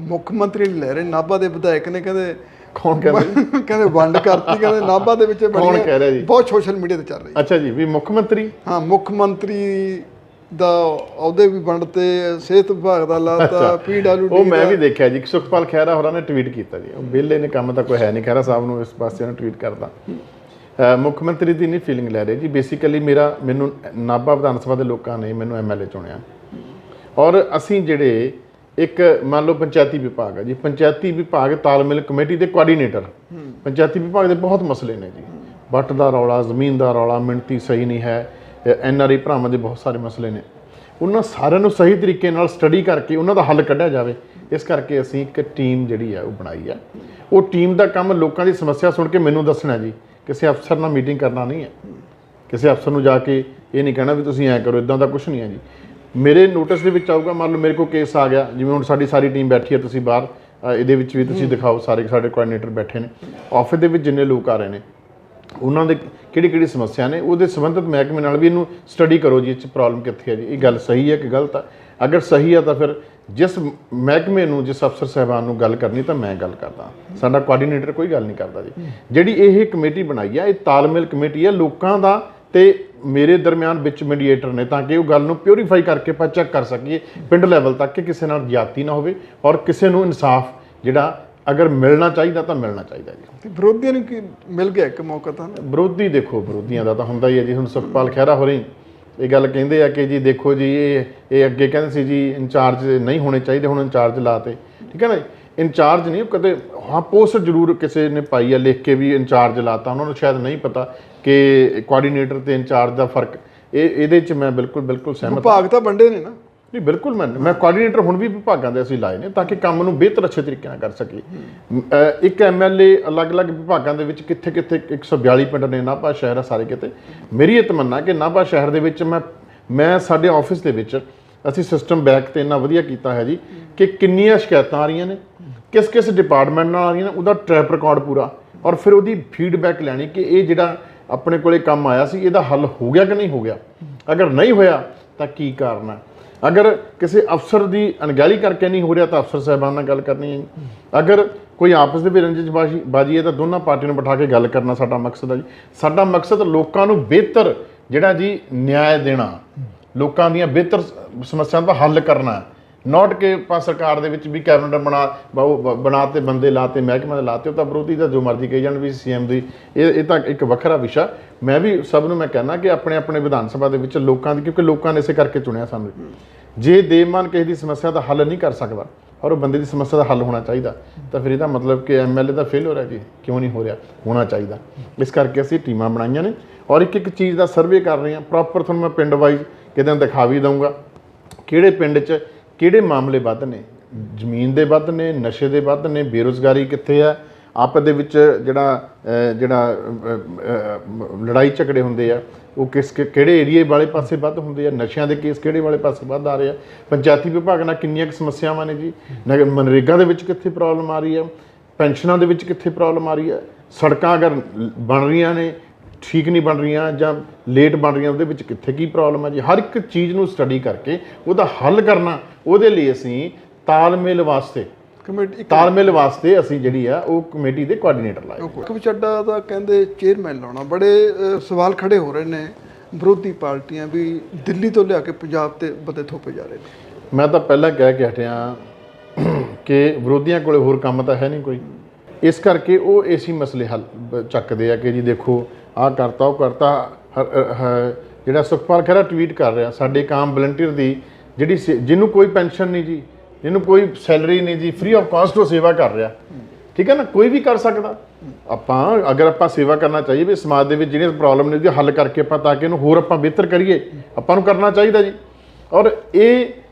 ਮੁੱਖ ਮੰਤਰੀ ਨਹੀਂ ਲੈ ਰਹੇ, ਨਾਭਾ ਦੇ ਵਿਧਾਇਕ ਨੇ ਕਹਿੰਦੇ। ਕੌਣ ਕਹਿੰਦੇ? ਕਹਿੰਦੇ ਵੰਡ ਕਰਤੀ, ਕਹਿੰਦੇ ਨਾਭਾ ਦੇ ਵਿੱਚ ਕੌਣ ਕਹਿ ਰਿਹਾ ਜੀ? ਬਹੁਤ ਸੋਸ਼ਲ ਮੀਡੀਆ ਤੇ ਚੱਲ ਰਹੀ। ਅੱਛਾ ਜੀ, ਵੀ ਮੁੱਖ ਮੰਤਰੀ? ਹਾਂ, ਮੁੱਖ ਮੰਤਰੀ ਦਾ ਅਹੁਦੇ ਵੀ ਵੰਡ ਤੇ, ਸਿਹਤ ਵਿਭਾਗ ਦਾ ਲਾਤਾ, PWD। ਉਹ ਮੈਂ ਵੀ ਦੇਖਿਆ ਜੀ, ਸੁਖਪਾਲ ਖਹਿਰਾ ਹੋਰਾਂ ਨੇ ਟਵੀਟ ਕੀਤਾ ਜੀ। ਉਹ ਵਿਹਲੇ ਨੇ, ਕੰਮ ਤਾਂ ਕੋਈ ਹੈ ਨਹੀਂ। ਖਹਿਰਾ ਸਾਹਿਬ ਨੂੰ ਇਸ ਪਾਸੇ ਨੂੰ ਟਵੀਟ ਕਰਦਾ। ਮੁੱਖ ਮੰਤਰੀ ਦੀ ਨਹੀਂ ਫੀਲਿੰਗ ਲੈ ਰਹੇ ਜੀ। ਬੇਸਿਕਲੀ ਮੈਨੂੰ ਨਾਭਾ ਵਿਧਾਨ ਸਭਾ ਦੇ ਲੋਕਾਂ ਨੇ ਮੈਨੂੰ MLA ਚੁਣਿਆ, ਔਰ ਅਸੀਂ ਜਿਹੜੇ ਇੱਕ ਮੰਨ ਲਓ ਪੰਚਾਇਤੀ ਵਿਭਾਗ ਹੈ ਜੀ, ਪੰਚਾਇਤੀ ਵਿਭਾਗ ਤਾਲਮੇਲ ਕਮੇਟੀ ਦੇ ਕੋਆਰਡੀਨੇਟਰ। ਪੰਚਾਇਤੀ ਵਿਭਾਗ ਦੇ ਬਹੁਤ ਮਸਲੇ ਨੇ ਜੀ, ਵੱਟ ਦਾ ਰੌਲਾ, ਜ਼ਮੀਨ ਦਾ ਰੌਲਾ, ਮਿਣਤੀ ਸਹੀ ਨਹੀਂ ਹੈ, NRI ਭਰਾਵਾਂ ਦੇ ਬਹੁਤ ਸਾਰੇ ਮਸਲੇ ਨੇ। ਉਹਨਾਂ ਸਾਰਿਆਂ ਨੂੰ ਸਹੀ ਤਰੀਕੇ ਨਾਲ ਸਟੱਡੀ ਕਰਕੇ ਉਹਨਾਂ ਦਾ ਹੱਲ ਕੱਢਿਆ ਜਾਵੇ। ਇਸ ਕਰਕੇ ਅਸੀਂ ਇੱਕ ਟੀਮ ਜਿਹੜੀ ਹੈ ਉਹ ਬਣਾਈ ਹੈ। ਉਹ ਟੀਮ ਦਾ ਕੰਮ ਲੋਕਾਂ ਦੀ ਸਮੱਸਿਆ ਸੁਣ ਕੇ ਮੈਨੂੰ ਦੱਸਣਾ ਜੀ, ਕਿਸੇ ਅਫਸਰ ਨਾਲ ਮੀਟਿੰਗ ਕਰਨਾ ਨਹੀਂ ਹੈ। ਕਿਸੇ ਅਫਸਰ ਨੂੰ ਜਾ ਕੇ ਇਹ ਨਹੀਂ ਕਹਿਣਾ ਵੀ ਤੁਸੀਂ ਐਂ ਕਰੋ, ਇਦਾਂ ਦਾ ਕੁਛ ਨਹੀਂ ਹੈ ਜੀ। ਮੇਰੇ ਨੋਟਿਸ ਦੇ ਵਿੱਚ ਆਊਗਾ, ਮੰਨ ਲਓ ਮੇਰੇ ਕੋਲ ਕੇਸ ਆ ਗਿਆ, ਜਿਵੇਂ ਹੁਣ ਸਾਡੀ ਸਾਰੀ ਟੀਮ ਬੈਠੀ ਹੈ, ਤੁਸੀਂ ਬਾਹਰ ਇਹਦੇ ਵਿੱਚ ਵੀ ਤੁਸੀਂ ਦਿਖਾਓ, ਸਾਰੇ ਸਾਡੇ ਕੋਆਰਡੀਨੇਟਰ ਬੈਠੇ ਨੇ, ਆਫਿਸ ਦੇ ਵਿੱਚ ਜਿੰਨੇ ਲੋਕ ਆ ਰਹੇ ਨੇ ਉਹਨਾਂ ਦੇ ਕਿਹੜੀ ਸਮੱਸਿਆ ਨੇ, ਉਹਦੇ ਸੰਬੰਧਿਤ ਮਹਿਕਮੇ ਨਾਲ ਵੀ ਇਹਨੂੰ ਸਟੱਡੀ ਕਰੋ ਜੀ, ਇਹ 'ਚ ਪ੍ਰੋਬਲਮ ਕਿੱਥੇ ਹੈ ਜੀ, ਇਹ ਗੱਲ ਸਹੀ ਹੈ ਕਿ ਗਲਤ ਹੈ। ਅਗਰ ਸਹੀ ਹੈ ਤਾਂ ਫਿਰ ਜਿਸ ਮਹਿਕਮੇ ਨੂੰ, ਜਿਸ ਅਫਸਰ ਸਾਹਿਬਾਨ ਨੂੰ ਗੱਲ ਕਰਨੀ ਤਾਂ ਮੈਂ ਗੱਲ ਕਰਦਾ, ਸਾਡਾ ਕੋਆਰਡੀਨੇਟਰ ਕੋਈ ਗੱਲ ਨਹੀਂ ਕਰਦਾ ਜੀ। ਜਿਹੜੀ ਇਹ ਕਮੇਟੀ ਬਣਾਈ ਹੈ, ਇਹ ਤਾਲਮੇਲ ਕਮੇਟੀ ਹੈ ਲੋਕਾਂ ਦਾ ਤੇ ਮੇਰੇ ਦਰਮਿਆਨ ਵਿੱਚ ਮੀਡੀਏਟਰ ਨੇ, ਤਾਂ ਕਿ ਉਹ ਗੱਲ ਨੂੰ ਪਿਉਰੀਫਾਈ ਕਰਕੇ ਆਪਾਂ ਚੈੱਕ ਕਰ ਸਕੀਏ ਪਿੰਡ ਲੈਵਲ ਤੱਕ ਕਿ ਕਿਸੇ ਨਾਲ ਜ਼ਿਆਦਤੀ ਨਾ ਹੋਵੇ, ਔਰ ਕਿਸੇ ਨੂੰ ਇਨਸਾਫ ਜਿਹੜਾ ਅਗਰ ਮਿਲਣਾ ਚਾਹੀਦਾ ਤਾਂ ਮਿਲਣਾ ਚਾਹੀਦਾ ਜੀ। ਵਿਰੋਧੀਆਂ ਨੂੰ ਕੀ ਮਿਲ ਗਿਆ ਇੱਕ ਮੌਕਾ ਤਾਂ? ਵਿਰੋਧੀ ਦੇਖੋ, ਵਿਰੋਧੀਆਂ ਦਾ ਤਾਂ ਹੁੰਦਾ ਹੀ ਹੈ ਜੀ। ਹੁਣ ਸੁਖਪਾਲ ਖਹਿਰਾ ਹੋਰੀ ਇਹ ਗੱਲ ਕਹਿੰਦੇ ਆ ਕਿ ਜੀ ਦੇਖੋ ਜੀ ਇਹ ਅੱਗੇ ਕਹਿੰਦੇ ਸੀ ਜੀ ਇੰਚਾਰਜ ਨਹੀਂ ਹੋਣੇ ਚਾਹੀਦੇ, ਹੁਣ ਇੰਚਾਰਜ ਲਾਤੇ। ਠੀਕ ਹੈ ਨਾ, ਇੰਚਾਰਜ ਨਹੀਂ ਕਦੇ, ਹਾਂ ਪੋਸਟ ਜ਼ਰੂਰ ਕਿਸੇ ਨੇ ਪਾਈ ਆ ਲਿਖ ਕੇ ਵੀ ਇੰਚਾਰਜ ਲਾਤਾ। ਉਹਨਾਂ ਨੂੰ ਸ਼ਾਇਦ ਨਹੀਂ ਪਤਾ ਕਿ ਕੋਆਰਡੀਨੇਟਰ ਤੇ ਇੰਚਾਰਜ ਦਾ ਫਰਕ। ਇਹਦੇ 'ਚ ਮੈਂ ਬਿਲਕੁਲ ਸਹਿਮਤ। ਵਿਭਾਗ ਤਾਂ ਵੰਡੇ ਨੇ ਨਾ? ਨਹੀਂ, ਬਿਲਕੁਲ ਮੈਂ ਕੋਆਰਡੀਨੇਟਰ ਹੁਣ ਵੀ ਵਿਭਾਗਾਂ ਦੇ ਅਸੀਂ ਲਾਏ ਨੇ ਤਾਂ ਕਿ ਕੰਮ ਨੂੰ ਬਿਹਤਰ ਅੱਛੇ ਤਰੀਕੇ ਨਾਲ ਕਰ ਸਕੀਏ। ਇੱਕ MLA ਅਲੱਗ-ਅਲੱਗ ਵਿਭਾਗਾਂ ਦੇ ਵਿੱਚ ਕਿੱਥੇ 142 ਪਿੰਡ ਨੇ, ਨਾਭਾ ਸ਼ਹਿਰ ਆ ਸਾਰੇ ਕਿਤੇ। ਮੇਰੀ ਇਹ ਤਮੰਨਾ ਕਿ ਨਾਭਾ ਸ਼ਹਿਰ ਦੇ ਵਿੱਚ ਮੈਂ ਸਾਡੇ ਆਫਿਸ ਦੇ ਵਿੱਚ ਅਸੀਂ ਸਿਸਟਮ ਬੈਕ ਤੇ ਇੰਨਾ ਵਧੀਆ ਕੀਤਾ ਹੈ ਜੀ ਕਿ ਕਿੰਨੀਆਂ ਸ਼ਿਕਾਇਤਾਂ ਆ ਰਹੀਆਂ ਨੇ, ਕਿਸ ਡਿਪਾਰਟਮੈਂਟ ਨਾਲ ਆ ਰਹੀਆਂ ਨੇ, ਉਹਦਾ ਟਰੈਕ ਰਿਕਾਰਡ ਪੂਰਾ, ਔਰ ਫਿਰ ਉਹਦੀ ਫੀਡਬੈਕ ਲੈਣੀ ਕਿ ਇਹ ਜਿਹੜਾ ਆਪਣੇ ਕੋਲੇ ਕੰਮ ਆਇਆ ਸੀ ਇਹਦਾ ਹੱਲ ਹੋ ਗਿਆ ਕਿ ਨਹੀਂ ਹੋ ਗਿਆ। ਅਗਰ ਨਹੀਂ ਹੋਇਆ ਤਾਂ ਕੀ ਕਾਰਨ ਹੈ। ਅਗਰ ਕਿਸੇ ਅਫਸਰ ਦੀ ਅਣਗਹਿਲੀ ਕਰਕੇ ਨਹੀਂ ਹੋ ਰਿਹਾ ਤਾਂ ਅਫਸਰ ਸਾਹਿਬਾਨ ਨਾਲ ਗੱਲ ਕਰਨੀ ਹੈ ਜੀ। ਅਗਰ ਕੋਈ ਆਪਸ ਦੇ ਵਿੱਚ ਰੰਜਿਸ਼ ਬਾਜੀ ਹੈ ਤਾਂ ਦੋਨਾਂ ਪਾਰਟੀਆਂ ਨੂੰ ਬਿਠਾ ਕੇ ਗੱਲ ਕਰਨਾ ਸਾਡਾ ਮਕਸਦ ਹੈ ਜੀ। ਸਾਡਾ ਮਕਸਦ ਲੋਕਾਂ ਨੂੰ ਬਿਹਤਰ ਜਿਹੜਾ ਜੀ ਨਿਆਂ ਦੇਣਾ, ਲੋਕਾਂ ਦੀਆਂ ਬਿਹਤਰ ਸਮੱਸਿਆਵਾਂ ਦਾ ਹੱਲ ਕਰਨਾ, ਨੋਟ ਕਿ ਆਪਾਂ ਸਰਕਾਰ ਦੇ ਵਿੱਚ ਵੀ ਕੈਬਨਿਟ ਬਣਾ ਤੇ ਬੰਦੇ ਲਾਤੇ, ਮਹਿਕਮੇ ਦੇ ਲਾਤੇ, ਉਹ ਤਾਂ ਵਿਰੋਧੀ ਦਾ ਜੋ ਮਰਜ਼ੀ ਕਹੀ ਜਾਣ ਵੀ ਸੀਐਮ ਦੀ, ਇਹ ਤਾਂ ਇੱਕ ਵੱਖਰਾ ਵਿਸ਼ਾ। ਮੈਂ ਵੀ ਸਭ ਨੂੰ ਮੈਂ ਕਹਿੰਦਾ ਕਿ ਆਪਣੇ ਆਪਣੇ ਵਿਧਾਨ ਸਭਾ ਦੇ ਵਿੱਚ ਲੋਕਾਂ ਦੀ, ਕਿਉਂਕਿ ਲੋਕਾਂ ਨੇ ਇਸੇ ਕਰਕੇ ਚੁਣਿਆ ਸਾਨੂੰ, ਜੇ ਦੇਵਮਾਨ ਕਿਸੇ ਦੀ ਸਮੱਸਿਆ ਦਾ ਹੱਲ ਨਹੀਂ ਕਰ ਸਕਦਾ ਔਰ ਉਹ ਬੰਦੇ ਦੀ ਸਮੱਸਿਆ ਦਾ ਹੱਲ ਹੋਣਾ ਚਾਹੀਦਾ, ਤਾਂ ਫਿਰ ਇਹਦਾ ਮਤਲਬ ਕਿ ਐਮਐਲਏ ਦਾ ਫੇਲ ਹੋ ਰਿਹਾ ਜੀ, ਕਿਉਂ ਨਹੀਂ ਹੋ ਰਿਹਾ, ਹੋਣਾ ਚਾਹੀਦਾ। ਇਸ ਕਰਕੇ ਅਸੀਂ ਟੀਮਾਂ ਬਣਾਈਆਂ ਨੇ ਔਰ ਇੱਕ ਇੱਕ ਚੀਜ਼ ਦਾ ਸਰਵੇ ਕਰ ਰਹੇ ਹਾਂ ਪ੍ਰੋਪਰ। ਤੁਹਾਨੂੰ ਮੈਂ ਪਿੰਡ ਵਾਈਜ਼ ਕਿਤੇ ਦਿਖਾ ਵੀ ਦਊਂਗਾ ਕਿਹੜੇ ਪਿੰਡ 'ਚ ਕਿਹੜੇ ਮਾਮਲੇ ਵੱਧ ਨੇ, ਜ਼ਮੀਨ ਦੇ ਵੱਧ ਨੇ, ਨਸ਼ੇ ਦੇ ਵੱਧ ਨੇ, ਬੇਰੁਜ਼ਗਾਰੀ ਕਿੱਥੇ ਆ, ਆਪਸ ਦੇ ਵਿੱਚ ਜਿਹੜਾ ਲੜਾਈ ਝਗੜੇ ਹੁੰਦੇ ਆ ਉਹ ਕਿਹੜੇ ਏਰੀਏ ਵਾਲੇ ਪਾਸੇ ਵੱਧ ਹੁੰਦੇ ਆ, ਨਸ਼ਿਆਂ ਦੇ ਕੇਸ ਕਿਹੜੇ ਵਾਲੇ ਪਾਸੇ ਵੱਧ ਆ ਰਹੇ ਆ, ਪੰਚਾਇਤੀ ਵਿਭਾਗ ਨਾਲ ਕਿੰਨੀਆਂ ਕੁ ਸਮੱਸਿਆਵਾਂ ਨੇ ਜੀ, ਮਨਰੇਗਾ ਦੇ ਵਿੱਚ ਕਿੱਥੇ ਪ੍ਰੋਬਲਮ ਆ ਰਹੀ ਹੈ, ਪੈਨਸ਼ਨਾਂ ਦੇ ਵਿੱਚ ਕਿੱਥੇ ਪ੍ਰੋਬਲਮ ਆ ਰਹੀ ਹੈ, ਸੜਕਾਂ ਅਗਰ ਬਣ ਰਹੀਆਂ ਨੇ ਠੀਕ ਨਹੀਂ ਬਣ ਰਹੀਆਂ ਜਾਂ ਲੇਟ ਬਣ ਰਹੀਆਂ, ਉਹਦੇ ਵਿੱਚ ਕਿੱਥੇ ਕੀ ਪ੍ਰੋਬਲਮ ਹੈ ਜੀ। ਹਰ ਇੱਕ ਚੀਜ਼ ਨੂੰ ਸਟੱਡੀ ਕਰਕੇ ਉਹਦਾ ਹੱਲ ਕਰਨਾ, ਉਹਦੇ ਲਈ ਅਸੀਂ ਤਾਲਮੇਲ ਵਾਸਤੇ ਅਸੀਂ ਜਿਹੜੀ ਆ ਉਹ ਕਮੇਟੀ ਦੇ ਕੋਆਰਡੀਨੇਟਰ ਲਾਏ। ਰਾਘਵ ਚੱਡਾ ਦਾ ਕਹਿੰਦੇ ਚੇਅਰਮੈਨ ਲਾਉਣਾ, ਬੜੇ ਸਵਾਲ ਖੜੇ ਹੋ ਰਹੇ ਨੇ ਵਿਰੋਧੀ ਪਾਰਟੀਆਂ ਵੀ ਦਿੱਲੀ ਤੋਂ ਲਿਆ ਕੇ ਪੰਜਾਬ ਤੇ ਬੰਦੇ ਥੋਪੇ ਜਾ ਰਹੇ ਨੇ। ਮੈਂ ਤਾਂ ਪਹਿਲਾਂ ਕਹਿ ਕੇ ਹਟਿਆ ਕਿ ਵਿਰੋਧੀਆਂ ਕੋਲੇ ਹੋਰ ਕੰਮ ਤਾਂ ਹੈ ਨਹੀਂ ਕੋਈ, ਇਸ ਕਰਕੇ ਉਹ ਇਸੇ ਮਸਲੇ ਹੱਲ ਚੱਕਦੇ ਆ ਕਿ ਜੀ ਦੇਖੋ ਆਹ ਕਰਤਾ ਉਹ ਕਰਤਾ। ਜਿਹੜਾ ਸੁਖਪਾਲ ਖਹਿਰਾ ਟਵੀਟ ਕਰ ਰਿਹਾ, ਸਾਡੇ ਇੱਕ ਆਮ ਵਲੰਟੀਅਰ ਦੀ ਜਿਹੜੀ ਜਿਹਨੂੰ ਕੋਈ ਪੈਨਸ਼ਨ ਨਹੀਂ ਜੀ, ਜਿਹਨੂੰ ਕੋਈ ਸੈਲਰੀ ਨਹੀਂ ਜੀ, ਫ੍ਰੀ ਆਫ ਕਾਸਟ ਉਹ ਸੇਵਾ ਕਰ ਰਿਹਾ, ਠੀਕ ਹੈ ਨਾ, ਕੋਈ ਵੀ ਕਰ ਸਕਦਾ। ਅਗਰ ਆਪਾਂ ਸੇਵਾ ਕਰਨਾ ਚਾਹੀਏ ਵੀ ਸਮਾਜ ਦੇ ਵਿੱਚ ਜਿਹੜੀਆਂ ਪ੍ਰੋਬਲਮ ਨੇ ਉਹਦੀ ਹੱਲ ਕਰਕੇ ਆਪਾਂ ਤਾਂ ਕਿ ਇਹਨੂੰ ਹੋਰ ਆਪਾਂ ਬਿਹਤਰ ਕਰੀਏ, ਆਪਾਂ ਨੂੰ ਕਰਨਾ ਚਾਹੀਦਾ ਜੀ। ਔਰ ਇਹ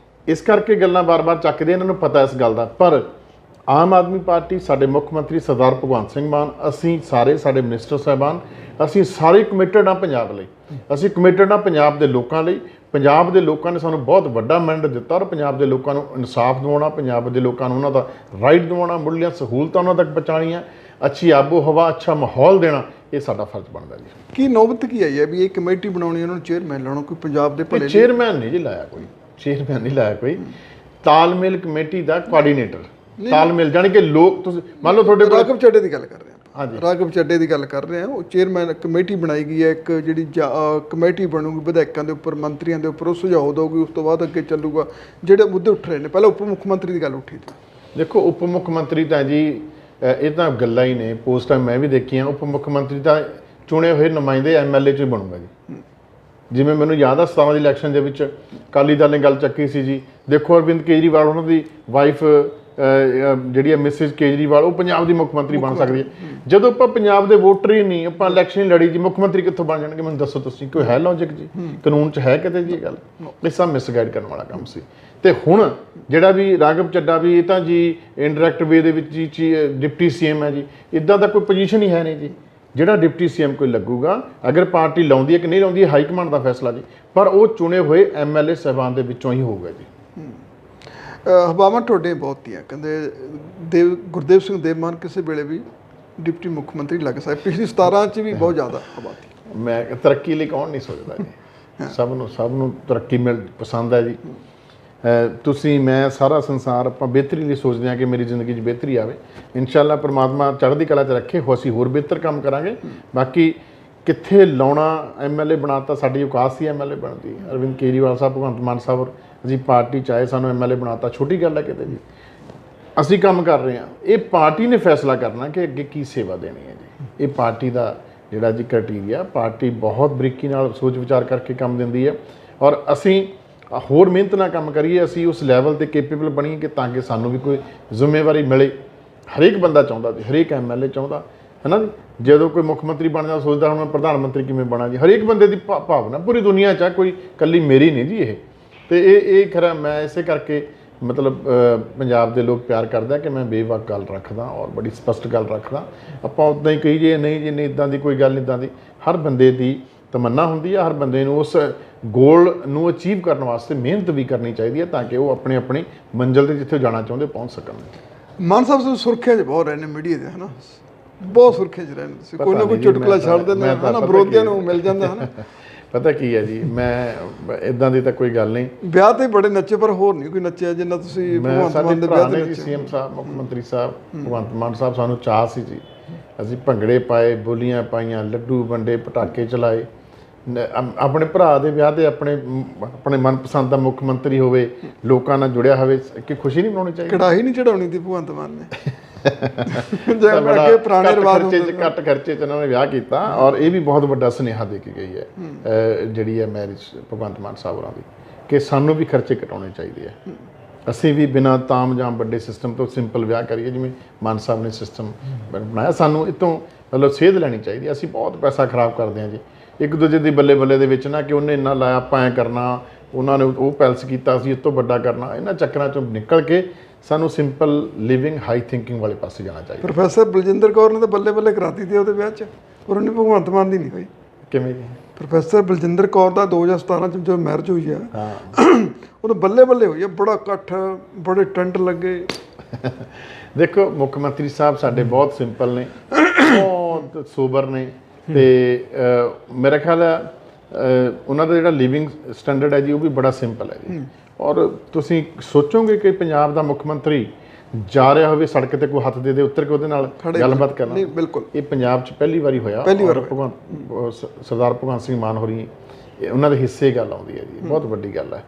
ਇਸ ਕਰਕੇ ਗੱਲਾਂ ਵਾਰ-ਵਾਰ ਚੱਕਦੇ, ਇਹਨਾਂ ਨੂੰ ਪਤਾ ਇਸ ਗੱਲ ਦਾ। ਪਰ ਆਮ ਆਦਮੀ ਪਾਰਟੀ, ਸਾਡੇ ਮੁੱਖ ਮੰਤਰੀ ਸਰਦਾਰ ਭਗਵੰਤ ਸਿੰਘ ਮਾਨ, ਅਸੀਂ ਸਾਰੇ, ਸਾਡੇ ਮਿਨਿਸਟਰ ਸਾਹਿਬਾਨ, ਅਸੀਂ ਸਾਰੇ ਕਮਿਟਡ ਹਾਂ ਪੰਜਾਬ ਲਈ, ਅਸੀਂ ਕਮਿਟਡ ਹਾਂ ਪੰਜਾਬ ਦੇ ਲੋਕਾਂ ਲਈ। ਪੰਜਾਬ ਦੇ ਲੋਕਾਂ ਨੇ ਸਾਨੂੰ ਬਹੁਤ ਵੱਡਾ ਮੈਂਡੇਟ ਦਿੱਤਾ ਔਰ ਪੰਜਾਬ ਦੇ ਲੋਕਾਂ ਨੂੰ ਇਨਸਾਫ ਦਿਵਾਉਣਾ, ਪੰਜਾਬ ਦੇ ਲੋਕਾਂ ਨੂੰ ਉਹਨਾਂ ਦਾ ਰਾਈਟ ਦਿਵਾਉਣਾ, ਮੁੱਢਲੀਆਂ ਸਹੂਲਤਾਂ ਉਹਨਾਂ ਤੱਕ ਪਹੁੰਚਾਉਣੀਆਂ, ਅੱਛੀ ਆਬੋ ਹਵਾ, ਅੱਛਾ ਮਾਹੌਲ ਦੇਣਾ, ਇਹ ਸਾਡਾ ਫਰਜ਼ ਬਣਦਾ ਜੀ। ਕੀ ਨੌਬਤ ਕੀ ਆਈ ਹੈ ਵੀ ਇਹ ਕਮੇਟੀ ਬਣਾਉਣੀ, ਉਹਨਾਂ ਨੂੰ ਚੇਅਰਮੈਨ ਲਾਉਣਾ, ਕੋਈ ਪੰਜਾਬ ਦੇ ਭਲੇ ਚੇਅਰਮੈਨ ਨਹੀਂ ਜੀ ਲਾਇਆ, ਕੋਈ ਚੇਅਰਮੈਨ ਨਹੀਂ ਲਾਇਆ, ਕੋਈ ਤਾਲਮੇਲ ਕਮੇਟੀ ਦਾ ਕੋਆਰਡੀਨੇਟਰ, ਤਾਲਮੇਲ ਜਾਣੀ ਕਿ ਲੋਕ, ਤੁਸੀਂ ਮੰਨ ਲਓ ਤੁਹਾਡੇ ਰਾਘਵ ਚੱਡੇ ਦੀ ਗੱਲ ਕਰ ਰਹੇ ਹਾਂ, ਹਾਂਜੀ ਰਾਘਵ ਚੱਡੇ ਦੀ ਗੱਲ ਕਰ ਰਹੇ ਹਾਂ, ਉਹ ਚੇਅਰਮੈਨ ਕਮੇਟੀ ਬਣਾਈ ਗਈ ਹੈ, ਇੱਕ ਜਿਹੜੀ ਕਮੇਟੀ ਬਣੂਗੀ ਵਿਧਾਇਕਾਂ ਦੇ ਉੱਪਰ, ਮੰਤਰੀਆਂ ਦੇ ਉੱਪਰ, ਉਹ ਸੁਝਾਅ ਦੇਊਗੀ, ਉਸ ਤੋਂ ਬਾਅਦ ਅੱਗੇ ਚੱਲੂਗਾ। ਜਿਹੜੇ ਮੁੱਦੇ ਉੱਠ ਰਹੇ ਨੇ, ਪਹਿਲਾਂ ਉਪ ਮੁੱਖ ਮੰਤਰੀ ਦੀ ਗੱਲ ਉੱਠੀ ਸੀ। ਦੇਖੋ ਉਪ ਮੁੱਖ ਮੰਤਰੀ ਤਾਂ ਜੀ ਇਹ ਤਾਂ ਗੱਲਾਂ ਹੀ ਨੇ, ਪੋਸਟਾਂ ਮੈਂ ਵੀ ਦੇਖੀਆਂ। ਉਪ ਮੁੱਖ ਮੰਤਰੀ ਤਾਂ ਚੁਣੇ ਹੋਏ ਨੁਮਾਇੰਦੇ ਐਮਐਲਏ 'ਚ ਹੀ ਬਣੂਗਾ ਜੀ। ਜਿਵੇਂ ਮੈਨੂੰ ਯਾਦ ਆ 17 ਦੀ ਇਲੈਕਸ਼ਨ ਦੇ ਵਿੱਚ ਅਕਾਲੀ ਦਲ ਨੇ ਗੱਲ ਚੱਕੀ ਸੀ ਜੀ, ਦੇਖੋ ਅਰਵਿੰਦ ਕੇਜਰੀਵਾਲ, ਉਹਨਾਂ ਦੀ ਵਾਈਫ ਜਿਹੜੀ ਹੈ ਮਿਸਿਸ ਕੇਜਰੀਵਾਲ, ਉਹ ਪੰਜਾਬ ਦੀ ਮੁੱਖ ਮੰਤਰੀ ਬਣ ਸਕਦੀ ਹੈ। ਜਦੋਂ ਆਪਾਂ ਪੰਜਾਬ ਦੇ ਵੋਟਰ ਹੀ ਨਹੀਂ, ਆਪਾਂ ਇਲੈਕਸ਼ਨ ਲੜੀ ਜੀ, ਮੁੱਖ ਮੰਤਰੀ ਕਿੱਥੋਂ ਬਣ ਜਾਣਗੇ? ਮੈਨੂੰ ਦੱਸੋ ਤੁਸੀਂ, ਕੋਈ ਹੈ ਲੌਜਿਕ ਜੀ? ਕਾਨੂੰਨ 'ਚ ਹੈ ਕਿਤੇ ਜੀ ਇਹ ਗੱਲ? ਇਹ ਸਭ ਮਿਸਗਾਈਡ ਕਰਨ ਵਾਲਾ ਕੰਮ ਸੀ। ਤੇ ਹੁਣ ਜਿਹੜਾ ਵੀ ਰਾਘਵ ਚੱਡਾ ਵੀ, ਇਹ ਤਾਂ ਜੀ ਇਨਡਾਇਰੈਕਟ ਵੇ ਦੇ ਵਿੱਚ ਜੀ ਡਿਪਟੀ ਸੀਐਮ ਹੈ ਜੀ, ਇੱਦਾਂ ਦਾ ਕੋਈ ਪੋਜੀਸ਼ਨ ਹੀ ਹੈ ਨਹੀਂ ਜੀ। ਜਿਹੜਾ ਡਿਪਟੀ ਸੀਐਮ ਕੋਈ ਲੱਗੂਗਾ, ਅਗਰ ਪਾਰਟੀ ਲਾਉਂਦੀ ਹੈ ਕਿ ਨਹੀਂ ਲਾਉਂਦੀ ਹੈ ਹਾਈ ਕਮਾਂਡ ਦਾ ਫੈਸਲਾ ਜੀ, ਪਰ ਉਹ ਚੁਣੇ ਹੋਏ ਐਮਐਲਏ ਸਾਹਿਬਾਨ ਦੇ ਵਿੱਚੋਂ ਹੀ ਹੋਊਗਾ ਜੀ। ਹਵਾਵਾਂ ਤੁਹਾਡੇ ਬਹੁਤ ਹੀ ਆ, ਕਹਿੰਦੇ ਗੁਰਦੇਵ ਸਿੰਘ ਦੇਵਮਾਨ ਕਿਸੇ ਵੇਲੇ ਵੀ ਡਿਪਟੀ ਮੁੱਖ ਮੰਤਰੀ ਲੱਗ ਸਕਦੇ, ਪਿਛਲੀ 17 'ਚ ਵੀ ਬਹੁਤ ਜ਼ਿਆਦਾ ਹਵਾ ਸੀ। ਮੈਂ ਤਰੱਕੀ ਲਈ ਕੌਣ ਨਹੀਂ ਸੋਚਦਾ ਜੀ, ਸਭ ਨੂੰ ਤਰੱਕੀ ਪਸੰਦ ਹੈ ਜੀ। ਤੁਸੀਂ, ਮੈਂ, ਸਾਰਾ ਸੰਸਾਰ ਆਪਾਂ ਬਿਹਤਰੀ ਲਈ ਸੋਚਦੇ ਹਾਂ ਕਿ ਮੇਰੀ ਜ਼ਿੰਦਗੀ 'ਚ ਬਿਹਤਰੀ ਆਵੇ। ਇਨਸ਼ਾਅੱਲਾ ਪਰਮਾਤਮਾ ਚੜ੍ਹਦੀ ਕਲਾ 'ਚ ਰੱਖੇ, ਅਸੀਂ ਹੋਰ ਬਿਹਤਰ ਕੰਮ ਕਰਾਂਗੇ। ਬਾਕੀ ਕਿੱਥੇ ਲਾਉਣਾ, ਐਮਐਲਏ ਬਣਾਤਾ, ਸਾਡੀ ਔਕਾਤ ਸੀ ਐਮਐਲਏ ਬਣਦੀ। ਅਰਵਿੰਦ ਕੇਜਰੀਵਾਲ ਸਾਹਿਬ, ਭਗਵੰਤ ਮਾਨ ਸਾਹਿਬ, ਅਸੀਂ ਪਾਰਟੀ ਚਾਹੇ ਸਾਨੂੰ ਐਮਐਲਏ ਬਣਾਤਾ, ਛੋਟੀ ਗੱਲ ਹੈ ਕਿਤੇ ਜੀ। ਅਸੀਂ ਕੰਮ ਕਰ ਰਹੇ ਹਾਂ, ਇਹ ਪਾਰਟੀ ਨੇ ਫੈਸਲਾ ਕਰਨਾ ਕਿ ਅੱਗੇ ਕੀ ਸੇਵਾ ਦੇਣੀ ਹੈ ਜੀ। ਇਹ ਪਾਰਟੀ ਦਾ ਜਿਹੜਾ ਜੀ ਕ੍ਰਾਈਟੀਰੀਆ, ਪਾਰਟੀ ਬਹੁਤ ਬਰੀਕੀ ਨਾਲ ਸੋਚ ਵਿਚਾਰ ਕਰਕੇ ਕੰਮ ਦਿੰਦੀ ਹੈ ਔਰ ਅਸੀਂ ਹੋਰ ਮਿਹਨਤ ਨਾਲ ਕੰਮ ਕਰੀਏ, ਅਸੀਂ ਉਸ ਲੈਵਲ 'ਤੇ ਕੇਪੇਬਲ ਬਣੀਏ ਕਿ ਤਾਂ ਕਿ ਸਾਨੂੰ ਵੀ ਕੋਈ ਜ਼ਿੰਮੇਵਾਰੀ ਮਿਲੇ। ਹਰੇਕ ਬੰਦਾ ਚਾਹੁੰਦਾ ਜੀ, ਹਰੇਕ ਐਮਐਲਏ ਚਾਹੁੰਦਾ ਹੈ ਨਾ ਜੀ। ਜਦੋਂ ਕੋਈ ਮੁੱਖ ਮੰਤਰੀ ਬਣਦਾ ਸੋਚਦਾ ਹੁਣ ਮੈਂ ਪ੍ਰਧਾਨ ਮੰਤਰੀ ਕਿਵੇਂ ਬਣਾ ਜੀ, ਹਰੇਕ ਬੰਦੇ ਦੀ ਭਾਵਨਾ ਪੂਰੀ ਦੁਨੀਆ 'ਚ ਆ, ਕੋਈ ਇਕੱਲੀ ਮੇਰੀ ਨਹੀਂ ਜੀ ਇਹ। ਤੇ ਇਹ ਖਰਾ ਮੈਂ ਇਸੇ ਕਰਕੇ ਮਤਲਬ ਪੰਜਾਬ ਦੇ ਲੋਕ ਪਿਆਰ ਕਰਦੇ ਆ ਕਿ ਮੈਂ ਬੇਵਕ ਗੱਲ ਰੱਖਦਾ ਔਰ ਬੜੀ ਸਪਸ਼ਟ ਗੱਲ ਰੱਖਦਾ। ਆਪਾਂ ਉੱਦਾਂ ਹੀ ਕਹੀ ਜੇ ਨਹੀਂ ਜੀ ਨਹੀਂ, ਇੱਦਾਂ ਦੀ ਕੋਈ ਗੱਲ ਨਹੀਂ, ਇੱਦਾਂ ਦੀ ਹਰ ਬੰਦੇ ਦੀ ਤਮੰਨਾ ਹੁੰਦੀ ਹੈ, ਹਰ ਬੰਦੇ ਨੂੰ ਉਸ ਗੋਲ ਨੂੰ ਅਚੀਵ ਕਰਨ ਵਾਸਤੇ ਮਿਹਨਤ ਵੀ ਕਰਨੀ ਚਾਹੀਦੀ ਹੈ ਤਾਂ ਕਿ ਉਹ ਆਪਣੀ ਮੰਜ਼ਿਲ 'ਤੇ ਜਿੱਥੇ ਜਾਣਾ ਚਾਹੁੰਦੇ ਪਹੁੰਚ ਸਕਣ। ਮਾਨ ਸਾਹਿਬ ਸੁਰਖੀਆਂ 'ਚ ਬਹੁਤ ਰਹੇ ਨੇ ਮੀਡੀਆ ਦੇ, ਹੈ ਨਾ, ਬਹੁਤ ਸੁਰਖੀਆਂ 'ਚ ਰਹਿੰਦੇ, ਤੁਸੀਂ ਕੋਈ ਨਾ ਕੋਈ ਚੁਟਕਲਾ ਛੱਡ ਦਿੰਦੇ ਹੈ ਨਾ, ਵਿਰੋਧੀਆਂ ਨੂੰ ਮਿਲ ਜਾਂਦਾ ਹੈ ਨਾ। ਪਤਾ ਕੀ ਹੈ ਜੀ, ਮੈਂ ਇਦਾਂ ਦੀ ਤਾਂ ਕੋਈ ਗੱਲ ਨਹੀਂ। ਵਿਆਹ ਤੇ ਬੜੇ ਨੱਚੇ, ਪਰ ਹੋਰ ਨਹੀਂ ਕੋਈ ਨੱਚਿਆ ਜਿੰਨਾ ਤੁਸੀਂ ਭਗਵੰਤ ਮਾਨ ਦੇ ਵਿਆਹ ਤੇ ਨੱਚੇ। ਸੀਐਮ ਸਾਹਿਬ, ਮੁੱਖ ਮੰਤਰੀ ਸਾਹਿਬ ਭਗਵੰਤ ਮਾਨ ਸਾਹਿਬ, ਸਾਨੂੰ ਚਾਅ ਸੀ ਜੀ, ਅਸੀਂ ਭੰਗੜੇ ਪਾਏ, ਬੋਲੀਆਂ ਪਾਈਆਂ, ਲੱਡੂ ਵੰਡੇ, ਪਟਾਕੇ ਚਲਾਏ। ਆਪਣੇ ਭਰਾ ਦੇ ਵਿਆਹ ਤੇ ਆਪਣੇ ਮਨਪਸੰਦ ਦਾ ਮੁੱਖ ਮੰਤਰੀ ਹੋਵੇ, ਲੋਕਾਂ ਨਾਲ ਜੁੜਿਆ ਹੋਵੇ, ਕਿ ਖੁਸ਼ੀ ਨਹੀਂ ਮਨਾਉਣੀ ਚਾਹੀਦੀ? ਕੜਾਹੀ ਨਹੀਂ ਚੜਾਉਣੀ ਸੀ ਭਗਵੰਤ ਮਾਨ ਨੇ। ਅੱਗੇ ਪੁਰਾਣੇ ਰਿਵਾਜ ਘੱਟ ਖਰਚੇ 'ਚ ਇਹਨਾਂ ਨੇ ਵਿਆਹ ਕੀਤਾ, ਔਰ ਇਹ ਵੀ ਬਹੁਤ ਵੱਡਾ ਸੁਨੇਹਾ ਦੇ ਕੇ ਗਈ ਹੈ ਜਿਹੜੀ ਹੈ ਮੈਰਿਜ ਭਗਵੰਤ ਮਾਨ ਸਾਹਿਬ ਹੋਰਾਂ ਦੀ, ਕਿ ਸਾਨੂੰ ਵੀ ਖਰਚੇ ਘਟਾਉਣੇ ਚਾਹੀਦੇ ਆ। ਅਸੀਂ ਵੀ ਬਿਨਾਂ ਤਾਮ ਜਾਂ ਵੱਡੇ ਸਿਸਟਮ ਤੋਂ ਸਿੰਪਲ ਵਿਆਹ ਕਰੀਏ, ਜਿਵੇਂ ਮਾਨ ਸਾਹਿਬ ਨੇ ਸਿਸਟਮ ਬਣਾਇਆ। ਸਾਨੂੰ ਇਹ ਤੋਂ ਮਤਲਬ ਸੇਧ ਲੈਣੀ ਚਾਹੀਦੀ। ਅਸੀਂ ਬਹੁਤ ਪੈਸਾ ਖਰਾਬ ਕਰਦੇ ਹਾਂ ਜੀ ਇੱਕ ਦੂਜੇ ਦੀ ਬੱਲੇ ਬੱਲੇ ਦੇ ਵਿੱਚ ਨਾ, ਕਿ ਉਹਨੇ ਇੰਨਾ ਲਾਇਆ ਆਪਾਂ ਐਂ ਕਰਨਾ, ਉਹਨਾਂ ਨੇ ਉਹ ਪੈਲਸ ਕੀਤਾ ਸੀ ਇਸ ਤੋਂ ਵੱਡਾ ਕਰਨਾ। ਇਹਨਾਂ ਚੱਕਰਾਂ 'ਚੋਂ ਨਿਕਲ ਕੇ ਸਾਨੂੰ ਸਿੰਪਲ ਲਿਵਿੰਗ, ਹਾਈ ਥਿੰਕਿੰਗ ਵਾਲੇ ਪਾਸੇ ਜਾਣਾ ਚਾਹੀਦਾ। ਪ੍ਰੋਫੈਸਰ ਬਲਜਿੰਦਰ ਕੌਰ ਨੇ ਤਾਂ ਬੱਲੇ ਬੱਲੇ ਕਰਾਤੀ ਸੀ ਉਹਦੇ ਵਿਆਹ 'ਚ, ਔਰ ਉਹਨੇ ਭਗਵੰਤ ਮਾਨ ਦੀ ਨਹੀਂ ਹੋਈ। ਕਿਵੇਂ ਜੀ? ਪ੍ਰੋਫੈਸਰ ਬਲਜਿੰਦਰ ਕੌਰ ਦਾ 2017 'ਚ ਜਦੋਂ ਮੈਰਿਜ ਹੋਈ ਆ, ਹਾਂ, ਉਦੋਂ ਬੱਲੇ ਬੱਲੇ ਹੋਈ ਆ, ਬੜਾ ਇਕੱਠ, ਬੜੇ ਟੈਂਟ ਲੱਗੇ। ਦੇਖੋ, ਮੁੱਖ ਮੰਤਰੀ ਸਾਹਿਬ ਸਾਡੇ ਬਹੁਤ ਸਿੰਪਲ ਨੇ, ਬਹੁਤ ਸੋਬਰ ਨੇ, ਤੇ ਮੇਰਾ ਖਿਆਲ ਹੈ ਉਹਨਾਂ ਦਾ ਜਿਹੜਾ ਲਿਵਿੰਗ ਸਟੈਂਡਰਡ ਹੈ ਜੀ, ਉਹ ਵੀ ਬੜਾ ਸਿੰਪਲ ਹੈ ਜੀ। ਔਰ ਤੁਸੀਂ ਸੋਚੋਗੇ ਕਿ ਪੰਜਾਬ ਦਾ ਮੁੱਖ ਮੰਤਰੀ ਜਾ ਰਿਹਾ ਹੋਵੇ ਸੜਕ ਤੇ, ਕੋਈ ਹੱਥ ਦੇ ਉੱਤਰ ਕੇ ਉਹਦੇ ਨਾਲ ਗੱਲਬਾਤ ਕਰਨਾ? ਨਹੀਂ, ਬਿਲਕੁਲ। ਇਹ ਪੰਜਾਬ 'ਚ ਪਹਿਲੀ ਵਾਰੀ ਹੋਇਆ। ਸਰਦਾਰ ਭਗਵੰਤ ਸਿੰਘ ਮਾਨ ਹੋਰੀ, ਉਹਨਾਂ ਦੇ ਹਿੱਸੇ ਗੱਲ ਆਉਂਦੀ ਹੈ ਜੀ, ਬਹੁਤ ਵੱਡੀ ਗੱਲ ਹੈ।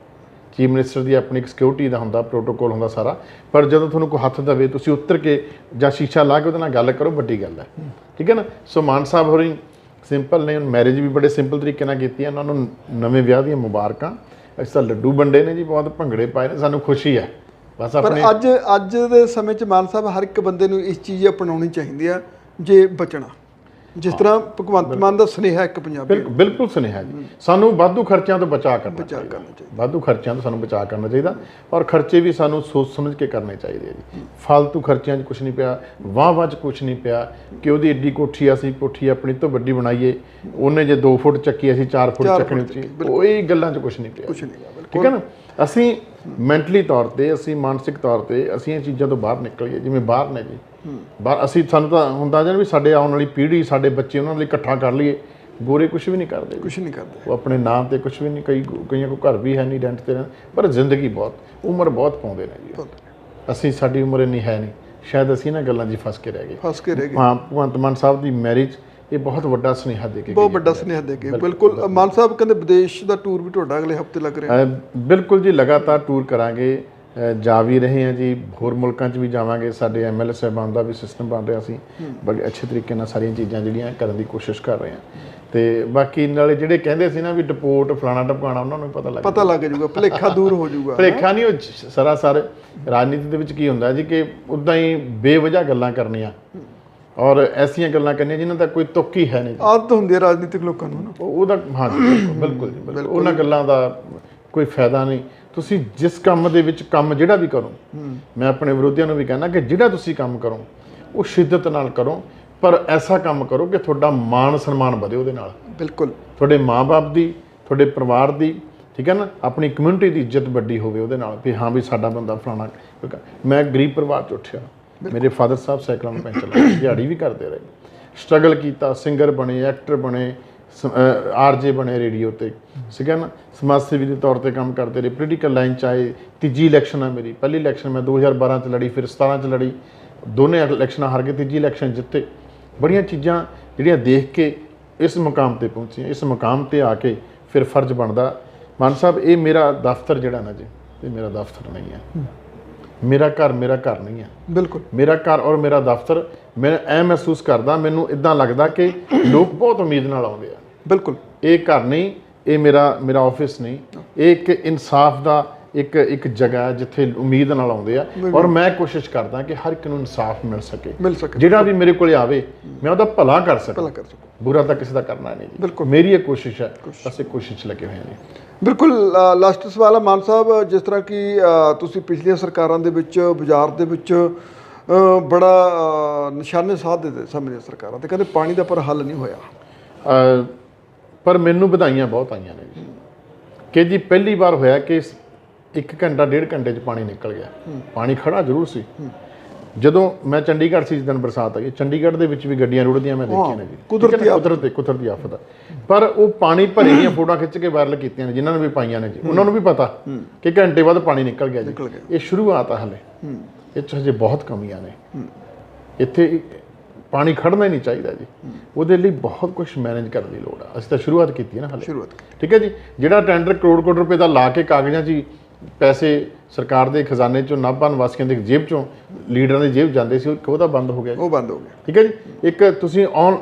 ਚੀਫ ਮਿਨਿਸਟਰ ਦੀ ਆਪਣੀ ਇੱਕ ਸਿਕਿਉਰਿਟੀ ਦਾ ਹੁੰਦਾ, ਪ੍ਰੋਟੋਕੋਲ ਹੁੰਦਾ ਸਾਰਾ, ਪਰ ਜਦੋਂ ਤੁਹਾਨੂੰ ਕੋਈ ਹੱਥ ਦੇਵੇ, ਤੁਸੀਂ ਉੱਤਰ ਕੇ ਜਾਂ ਸ਼ੀਸ਼ਾ ਲਾ ਕੇ ਉਹਦੇ ਨਾਲ ਗੱਲ ਕਰੋ, ਵੱਡੀ ਗੱਲ ਹੈ। ਠੀਕ ਹੈ ਨਾ? ਸੋ ਮਾਨ ਸਾਹਿਬ ਹੋਰੀ ਸਿੰਪਲ ਨੇ, ਮੈਰਿਜ ਵੀ ਬੜੇ ਸਿੰਪਲ ਤਰੀਕੇ ਨਾਲ ਕੀਤੀ ਹੈ। ਉਹਨਾਂ ਨੂੰ ਨਵੇਂ ਵਿਆਹ ਦੀਆਂ ਮੁਬਾਰਕਾਂ। ਅਸੀਂ ਤਾਂ ਲੱਡੂ ਵੰਡੇ ਨੇ ਜੀ, ਬਹੁਤ ਭੰਗੜੇ ਪਾਏ ਨੇ, ਸਾਨੂੰ ਖੁਸ਼ੀ ਹੈ ਬਸ। ਪਰ ਅੱਜ ਦੇ ਸਮੇਂ 'ਚ ਮਾਨ ਸਾਹਿਬ, ਹਰ ਇੱਕ ਬੰਦੇ ਨੂੰ ਇਸ ਚੀਜ਼ ਅਪਣਾਉਣੀ ਚਾਹੀਦੀ ਆ ਜੇ ਬਚਣਾ, ਜਿਸ ਤਰ੍ਹਾਂ ਭਗਵੰਤ ਮਾਨ ਦਾ ਸੁਨੇਹਾ ਇੱਕ ਪੰਜਾਬੀ। ਬਿਲਕੁਲ ਸੁਨੇਹਾ ਜੀ, ਸਾਨੂੰ ਵਾਧੂ ਖਰਚਿਆਂ ਤੋਂ ਬਚਾਅ ਕਰਨਾ ਚਾਹੀਦਾ। ਵਾਧੂ ਖਰਚਿਆਂ ਤੋਂ ਸਾਨੂੰ ਬਚਾਅ ਕਰਨਾ ਚਾਹੀਦਾ, ਔਰ ਖਰਚੇ ਵੀ ਸਾਨੂੰ ਸੋਚ ਸਮਝ ਕੇ ਕਰਨੇ ਚਾਹੀਦੇ ਆ ਜੀ। ਫालतू ਖਰਚਿਆਂ 'ਚ ਕੁਛ ਨਹੀਂ ਪਿਆ, ਵਾਹ 'ਚ ਕੁਛ ਨਹੀਂ ਪਿਆ, ਕਿ ਉਹਦੀ ਏਡੀ ਕੋਠੀ, ਅਸੀਂ ਕੋਠੀ ਆਪਣੀ ਤੋਂ ਵੱਡੀ ਬਣਾਈਏ, ਉਹਨੇ ਜੇ 2 ਫੁੱਟ ਚੱਕੀ, ਅਸੀਂ 4 ਫੁੱਟ ਚੱਕਣੀ ਉੱਚੀ, ਕੋਈ ਗੱਲਾਂ 'ਚ ਕੁਛ ਨਹੀਂ ਪਿਆ। ਠੀਕ ਹੈ ਨਾ? ਅਸੀਂ ਮੈਂਟਲੀ ਤੌਰ ਤੇ, ਅਸੀਂ ਮਾਨਸਿਕ ਤੌਰ ਤੇ, ਅਸੀਂ ਇਹ ਚੀਜ਼ਾਂ ਤੋਂ ਬਾਹਰ ਨਿਕਲੀਏ। ਜਿਵੇਂ ਬਾਹਰ ਨੇ ਜੀ, ਬਾਹਰ ਸਾਨੂੰ ਤਾਂ ਹੁੰਦਾ ਜਾਂ ਵੀ ਸਾਡੇ ਆਉਣ ਵਾਲੀ ਪੀੜ੍ਹੀ, ਸਾਡੇ ਬੱਚੇ, ਉਹਨਾਂ ਲਈ ਇਕੱਠਾ ਕਰ ਲਈਏ। ਗੋਰੇ ਕੁਛ ਵੀ ਨਹੀਂ ਕਰਦੇ, ਕੁਛ ਨਹੀਂ ਕਰਦੇ, ਉਹ ਆਪਣੇ ਨਾਂ ਤੇ ਕੁਛ ਵੀ ਨਹੀਂ, ਕਈਆਂ ਕੋਲ ਘਰ ਵੀ ਹੈ ਨਹੀਂ, ਰੈਂਟ ਤੇ ਰਹਿੰਦੇ, ਪਰ ਜ਼ਿੰਦਗੀ ਬਹੁਤ, ਉਮਰ ਬਹੁਤ ਪਾਉਂਦੇ ਨੇ ਜੀ। ਅਸੀਂ, ਸਾਡੀ ਉਮਰ ਇੰਨੀ ਹੈ ਨਹੀਂ, ਸ਼ਾਇਦ ਅਸੀਂ ਇਹਨਾਂ ਗੱਲਾਂ 'ਚ ਫਸ ਕੇ ਰਹਿ ਗਏ। ਹਾਂ, ਭਗਵੰਤ ਮਾਨ ਸਾਹਿਬ ਦੀ ਮੈਰਿਜ ਇਹ ਬਹੁਤ ਵੱਡਾ ਸੁਨੇਹਾ ਦੇ ਕੇ, ਬਹੁਤ ਵੱਡਾ ਸੁਨੇਹਾ ਦੇ ਕੇ। ਬਿਲਕੁਲ। ਮਾਨ ਸਾਹਿਬ ਕਹਿੰਦੇ ਵਿਦੇਸ਼ ਦਾ ਟੂਰ ਵੀ ਤੁਹਾਡਾ ਅਗਲੇ ਹਫ਼ਤੇ ਲੱਗ ਰਿਹਾ। ਬਿਲਕੁਲ ਜੀ, ਲਗਾਤਾਰ ਟੂਰ ਕਰਾਂਗੇ, ਜਾ ਵੀ ਰਹੇ ਹਾਂ ਜੀ, ਹੋਰ ਮੁਲਕਾਂ 'ਚ ਵੀ ਜਾਵਾਂਗੇ। ਸਾਡੇ MLA ਸਾਹਿਬਾਨ ਦਾ ਵੀ ਸਿਸਟਮ ਬਣ ਰਿਹਾ, ਅਸੀਂ ਬੜੇ ਅੱਛੇ ਤਰੀਕੇ ਨਾਲ ਸਾਰੀਆਂ ਚੀਜ਼ਾਂ ਜਿਹੜੀਆਂ ਕਰਨ ਦੀ ਕੋਸ਼ਿਸ਼ ਕਰ ਰਹੇ ਹਾਂ। ਤੇ ਬਾਕੀ ਨਾਲੇ ਜਿਹੜੇ ਕਹਿੰਦੇ ਸੀ ਨਾ ਵੀ ਡਿਪੋਰਟ ਫਲਾਣਾ ਟਪਕਾਣਾ, ਉਹਨਾਂ ਨੂੰ ਪਤਾ ਲੱਗ ਜਾਊਗਾ, ਭੁਲੇਖਾ ਦੂਰ ਹੋ ਜਾਊਗਾ। ਭੁਲੇਖਾ ਨਹੀਂ, ਉਹ ਸਰਾਸਰ ਰਾਜਨੀਤੀ ਦੇ ਵਿੱਚ ਕੀ ਹੁੰਦਾ ਜੀ, ਕਿ ਉੱਦਾਂ ਹੀ ਬੇਵਜ੍ਹਾ ਗੱਲਾਂ ਕਰਨੀਆਂ, ਔਰ ਐਸੀਆਂ ਗੱਲਾਂ ਕਰਨੀਆਂ ਜਿਨ੍ਹਾਂ ਦਾ ਕੋਈ ਤੁੱਕ ਹੀ ਹੈ ਨਹੀਂ। ਆਦਤ ਹੁੰਦੀ ਹੈ ਰਾਜਨੀਤਿਕ ਲੋਕਾਂ ਨੂੰ, ਉਹਦਾ। ਹਾਂ, ਬਿਲਕੁਲ ਜੀ, ਬਿਲਕੁਲ। ਉਹਨਾਂ ਗੱਲਾਂ ਦਾ ਕੋਈ ਫਾਇਦਾ ਨਹੀਂ। ਤੁਸੀਂ ਜਿਸ ਕੰਮ ਦੇ ਵਿੱਚ, ਕੰਮ ਜਿਹੜਾ ਵੀ ਕਰੋ, ਮੈਂ ਆਪਣੇ ਵਿਰੋਧੀਆਂ ਨੂੰ ਵੀ ਕਹਿੰਦਾ ਕਿ ਜਿਹੜਾ ਤੁਸੀਂ ਕੰਮ ਕਰੋ ਉਹ ਸ਼ਿੱਦਤ ਨਾਲ ਕਰੋ, ਪਰ ਐਸਾ ਕੰਮ ਕਰੋ ਕਿ ਤੁਹਾਡਾ ਮਾਣ ਸਨਮਾਨ ਵਧੇ ਉਹਦੇ ਨਾਲ। ਬਿਲਕੁਲ। ਤੁਹਾਡੇ ਮਾਂ-ਬਾਪ ਦੀ, ਤੁਹਾਡੇ ਪਰਿਵਾਰ ਦੀ, ਠੀਕ ਹੈ ਨਾ, ਆਪਣੀ ਕਮਿਊਨਿਟੀ ਦੀ ਇੱਜ਼ਤ ਵੱਡੀ ਹੋਵੇ ਉਹਦੇ ਨਾਲ, ਵੀ ਹਾਂ ਵੀ ਸਾਡਾ ਬੰਦਾ ਫਲਾਣਾ। ਮੈਂ ਗਰੀਬ ਪਰਿਵਾਰ 'ਚ ਉੱਠਿਆ, ਮੇਰੇ ਫਾਦਰ ਸਾਹਿਬ ਸਾਈਕਲਾਂ ਨੂੰ ਪੈਂਚਰ ਲਾਏ, ਦਿਹਾੜੀ ਵੀ ਕਰਦੇ ਰਹੇ, ਸਟਰਗਲ ਕੀਤਾ, ਸਿੰਗਰ ਬਣੇ, ਐਕਟਰ ਬਣੇ, RJ ਬਣੇ ਰੇਡੀਓ ਤੇ, ਠੀਕ ਹੈ ਨਾ, ਸਮਾਜ ਸੇਵੀ ਦੇ ਤੌਰ ਤੇ ਕੰਮ ਕਰਦੇ ਰਹੇ, ਪੋਲੀਟੀਕਲ ਲਾਈਨ 'ਚ ਆਏ। ਤੀਜੀ ਇਲੈਕਸ਼ਨ ਹੈ ਮੇਰੀ, ਪਹਿਲੀ ਇਲੈਕਸ਼ਨ ਮੈਂ 2012 'ਚ ਲੜੀ, ਫਿਰ 17 'ਚ ਲੜੀ, ਦੋਨੇ ਇਲੈਕਸ਼ਨਾਂ ਹਾਰ ਕੇ ਤੀਜੀ ਇਲੈਕਸ਼ਨ ਜਿੱਤੇ। ਬੜੀਆਂ ਚੀਜ਼ਾਂ ਜਿਹੜੀਆਂ ਦੇਖ ਕੇ ਇਸ ਮੁਕਾਮ ਤੇ ਪਹੁੰਚੀਆਂ। ਇਸ ਮੁਕਾਮ ਤੇ ਆ ਕੇ ਫਿਰ ਫਰਜ਼ ਬਣਦਾ, ਮਾਨ ਸਾਹਿਬ, ਇਹ ਮੇਰਾ ਦਫ਼ਤਰ ਜਿਹੜਾ ਨਾ ਜੀ, ਇਹ ਮੇਰਾ ਦਫ਼ਤਰ ਨਹੀਂ ਹੈ, ਮੇਰਾ ਘਰ ਨਹੀਂ ਹੈ। ਬਿਲਕੁਲ। ਮੇਰਾ ਘਰ ਔਰ ਮੇਰਾ ਦਫ਼ਤਰ, ਮੈਂ ਐ ਮਹਿਸੂਸ ਕਰਦਾ, ਮੈਨੂੰ ਇਦਾਂ ਲੱਗਦਾ ਕਿ ਲੋਕ ਬਹੁਤ ਉਮੀਦ ਨਾਲ ਆਉਂਦੇ ਆ। ਬਿਲਕੁਲ। ਇਹ ਘਰ ਨਹੀਂ, ਇਹ ਮੇਰਾ ਆਫਿਸ ਨਹੀਂ, ਇਹ ਇੱਕ ਇਨਸਾਫ ਦਾ ਇੱਕ ਜਗ੍ਹਾ ਜਿੱਥੇ ਉਮੀਦ ਨਾਲ ਆਉਂਦੇ ਆ, ਔਰ ਮੈਂ ਕੋਸ਼ਿਸ਼ ਕਰਦਾ ਕਿ ਹਰ ਇੱਕ ਨੂੰ ਇਨਸਾਫ ਮਿਲ ਸਕੇ। ਜਿਹੜਾ ਵੀ ਮੇਰੇ ਕੋਲ ਆਵੇ, ਮੈਂ ਉਹਦਾ ਭਲਾ ਕਰ ਸਕਾਂ, ਬੁਰਾ ਤਾਂ ਕਿਸੇ ਦਾ ਕਰਨਾ ਨਹੀਂ। ਬਿਲਕੁਲ, ਮੇਰੀ ਇਹ ਕੋਸ਼ਿਸ਼ ਹੈ, ਅਸੀਂ ਕੋਸ਼ਿਸ਼ 'ਚ ਲੱਗੇ ਹੋਏ ਹਾਂ। ਬਿਲਕੁਲ। ਲਾਸਟ ਸਵਾਲ ਹੈ ਮਾਨ ਸਾਹਿਬ, ਜਿਸ ਤਰ੍ਹਾਂ ਕਿ ਤੁਸੀਂ ਪਿਛਲੀਆਂ ਸਰਕਾਰਾਂ ਦੇ ਵਿੱਚ ਬਾਜ਼ਾਰ ਦੇ ਵਿੱਚ ਬੜਾ ਨਿਸ਼ਾਨੇ ਸਾਧ ਦਿੱਤੇ ਸਮੇਂ ਸਰਕਾਰਾਂ ਤੇ, ਕਹਿੰਦੇ ਪਾਣੀ ਦਾ ਪਰ ਹੱਲ ਨਹੀਂ ਹੋਇਆ। ਪਰ ਮੈਨੂੰ ਵਧਾਈਆਂ ਬਹੁਤ ਆਈਆਂ ਨੇ ਜੀ, ਕਿ ਜੀ ਪਹਿਲੀ ਵਾਰ ਹੋਇਆ ਕਿ 1 ਘੰਟਾ 1.5 ਘੰਟੇ 'ਚ ਪਾਣੀ ਨਿਕਲ ਗਿਆ। ਪਾਣੀ ਖੜਾ ਜ਼ਰੂਰ ਸੀ, ਜਦੋਂ ਮੈਂ ਚੰਡੀਗੜ੍ਹ ਸੀ, ਜਿਸ ਦਿਨ ਬਰਸਾਤ ਆਈ, ਚੰਡੀਗੜ੍ਹ ਦੇ ਵਿੱਚ ਵੀ ਗੱਡੀਆਂ ਰੁੜਦੀਆਂ ਮੈਂ ਦੇਖੀਆਂ ਨੇ ਜੀ। ਕੁਦਰਤੀ ਆਫਤ ਆ। ਪਰ ਉਹ ਪਾਣੀ ਭਰੇ ਦੀਆਂ ਫੋਟੋਆਂ ਖਿੱਚ ਕੇ ਵਾਇਰਲ ਕੀਤੀਆਂ ਨੇ, ਜਿਨ੍ਹਾਂ ਨੇ ਵੀ ਪਾਈਆਂ ਨੇ ਜੀ, ਉਹਨਾਂ ਨੂੰ ਵੀ ਪਤਾ ਕਿ ਘੰਟੇ ਬਾਅਦ ਪਾਣੀ ਨਿਕਲ ਗਿਆ ਜੀ। ਇਹ ਸ਼ੁਰੂਆਤ ਆ, ਹਲੇ ਇਹ 'ਚ ਹਜੇ ਬਹੁਤ ਕਮੀਆਂ ਨੇ। ਇੱਥੇ ਪਾਣੀ ਖੜਨਾ ਹੀ ਨਹੀਂ ਚਾਹੀਦਾ ਜੀ, ਉਹਦੇ ਲਈ ਬਹੁਤ ਕੁਝ ਮੈਨੇਜ ਕਰਨ ਦੀ ਲੋੜ ਆ। ਅਸੀਂ ਤਾਂ ਸ਼ੁਰੂਆਤ ਕੀਤੀ ਹੈ ਨਾ ਹਲੇ, ਠੀਕ ਹੈ ਜੀ। ਜਿਹੜਾ ਟੈਂਡਰ ਕਰੋੜ ਰੁਪਏ ਦਾ ਲਾ ਕੇ ਕਾਗਜ਼ਾਂ 'ਚ ਪੈਸੇ ਸਰਕਾਰ ਦੇ ਖਜ਼ਾਨੇ 'ਚੋਂ, ਨਾਭਾ ਨਿਵਾਸੀਆਂ ਦੀ ਜੇਬ 'ਚੋਂ, ਲੀਡਰਾਂ ਦੀ ਜੇਬ ਜਾਂਦੇ ਸੀ, ਉਹ ਤਾਂ ਬੰਦ ਹੋ ਗਿਆ। ਉਹ ਬੰਦ ਹੋ ਗਿਆ, ਠੀਕ ਹੈ ਜੀ। ਇੱਕ ਤੁਸੀਂ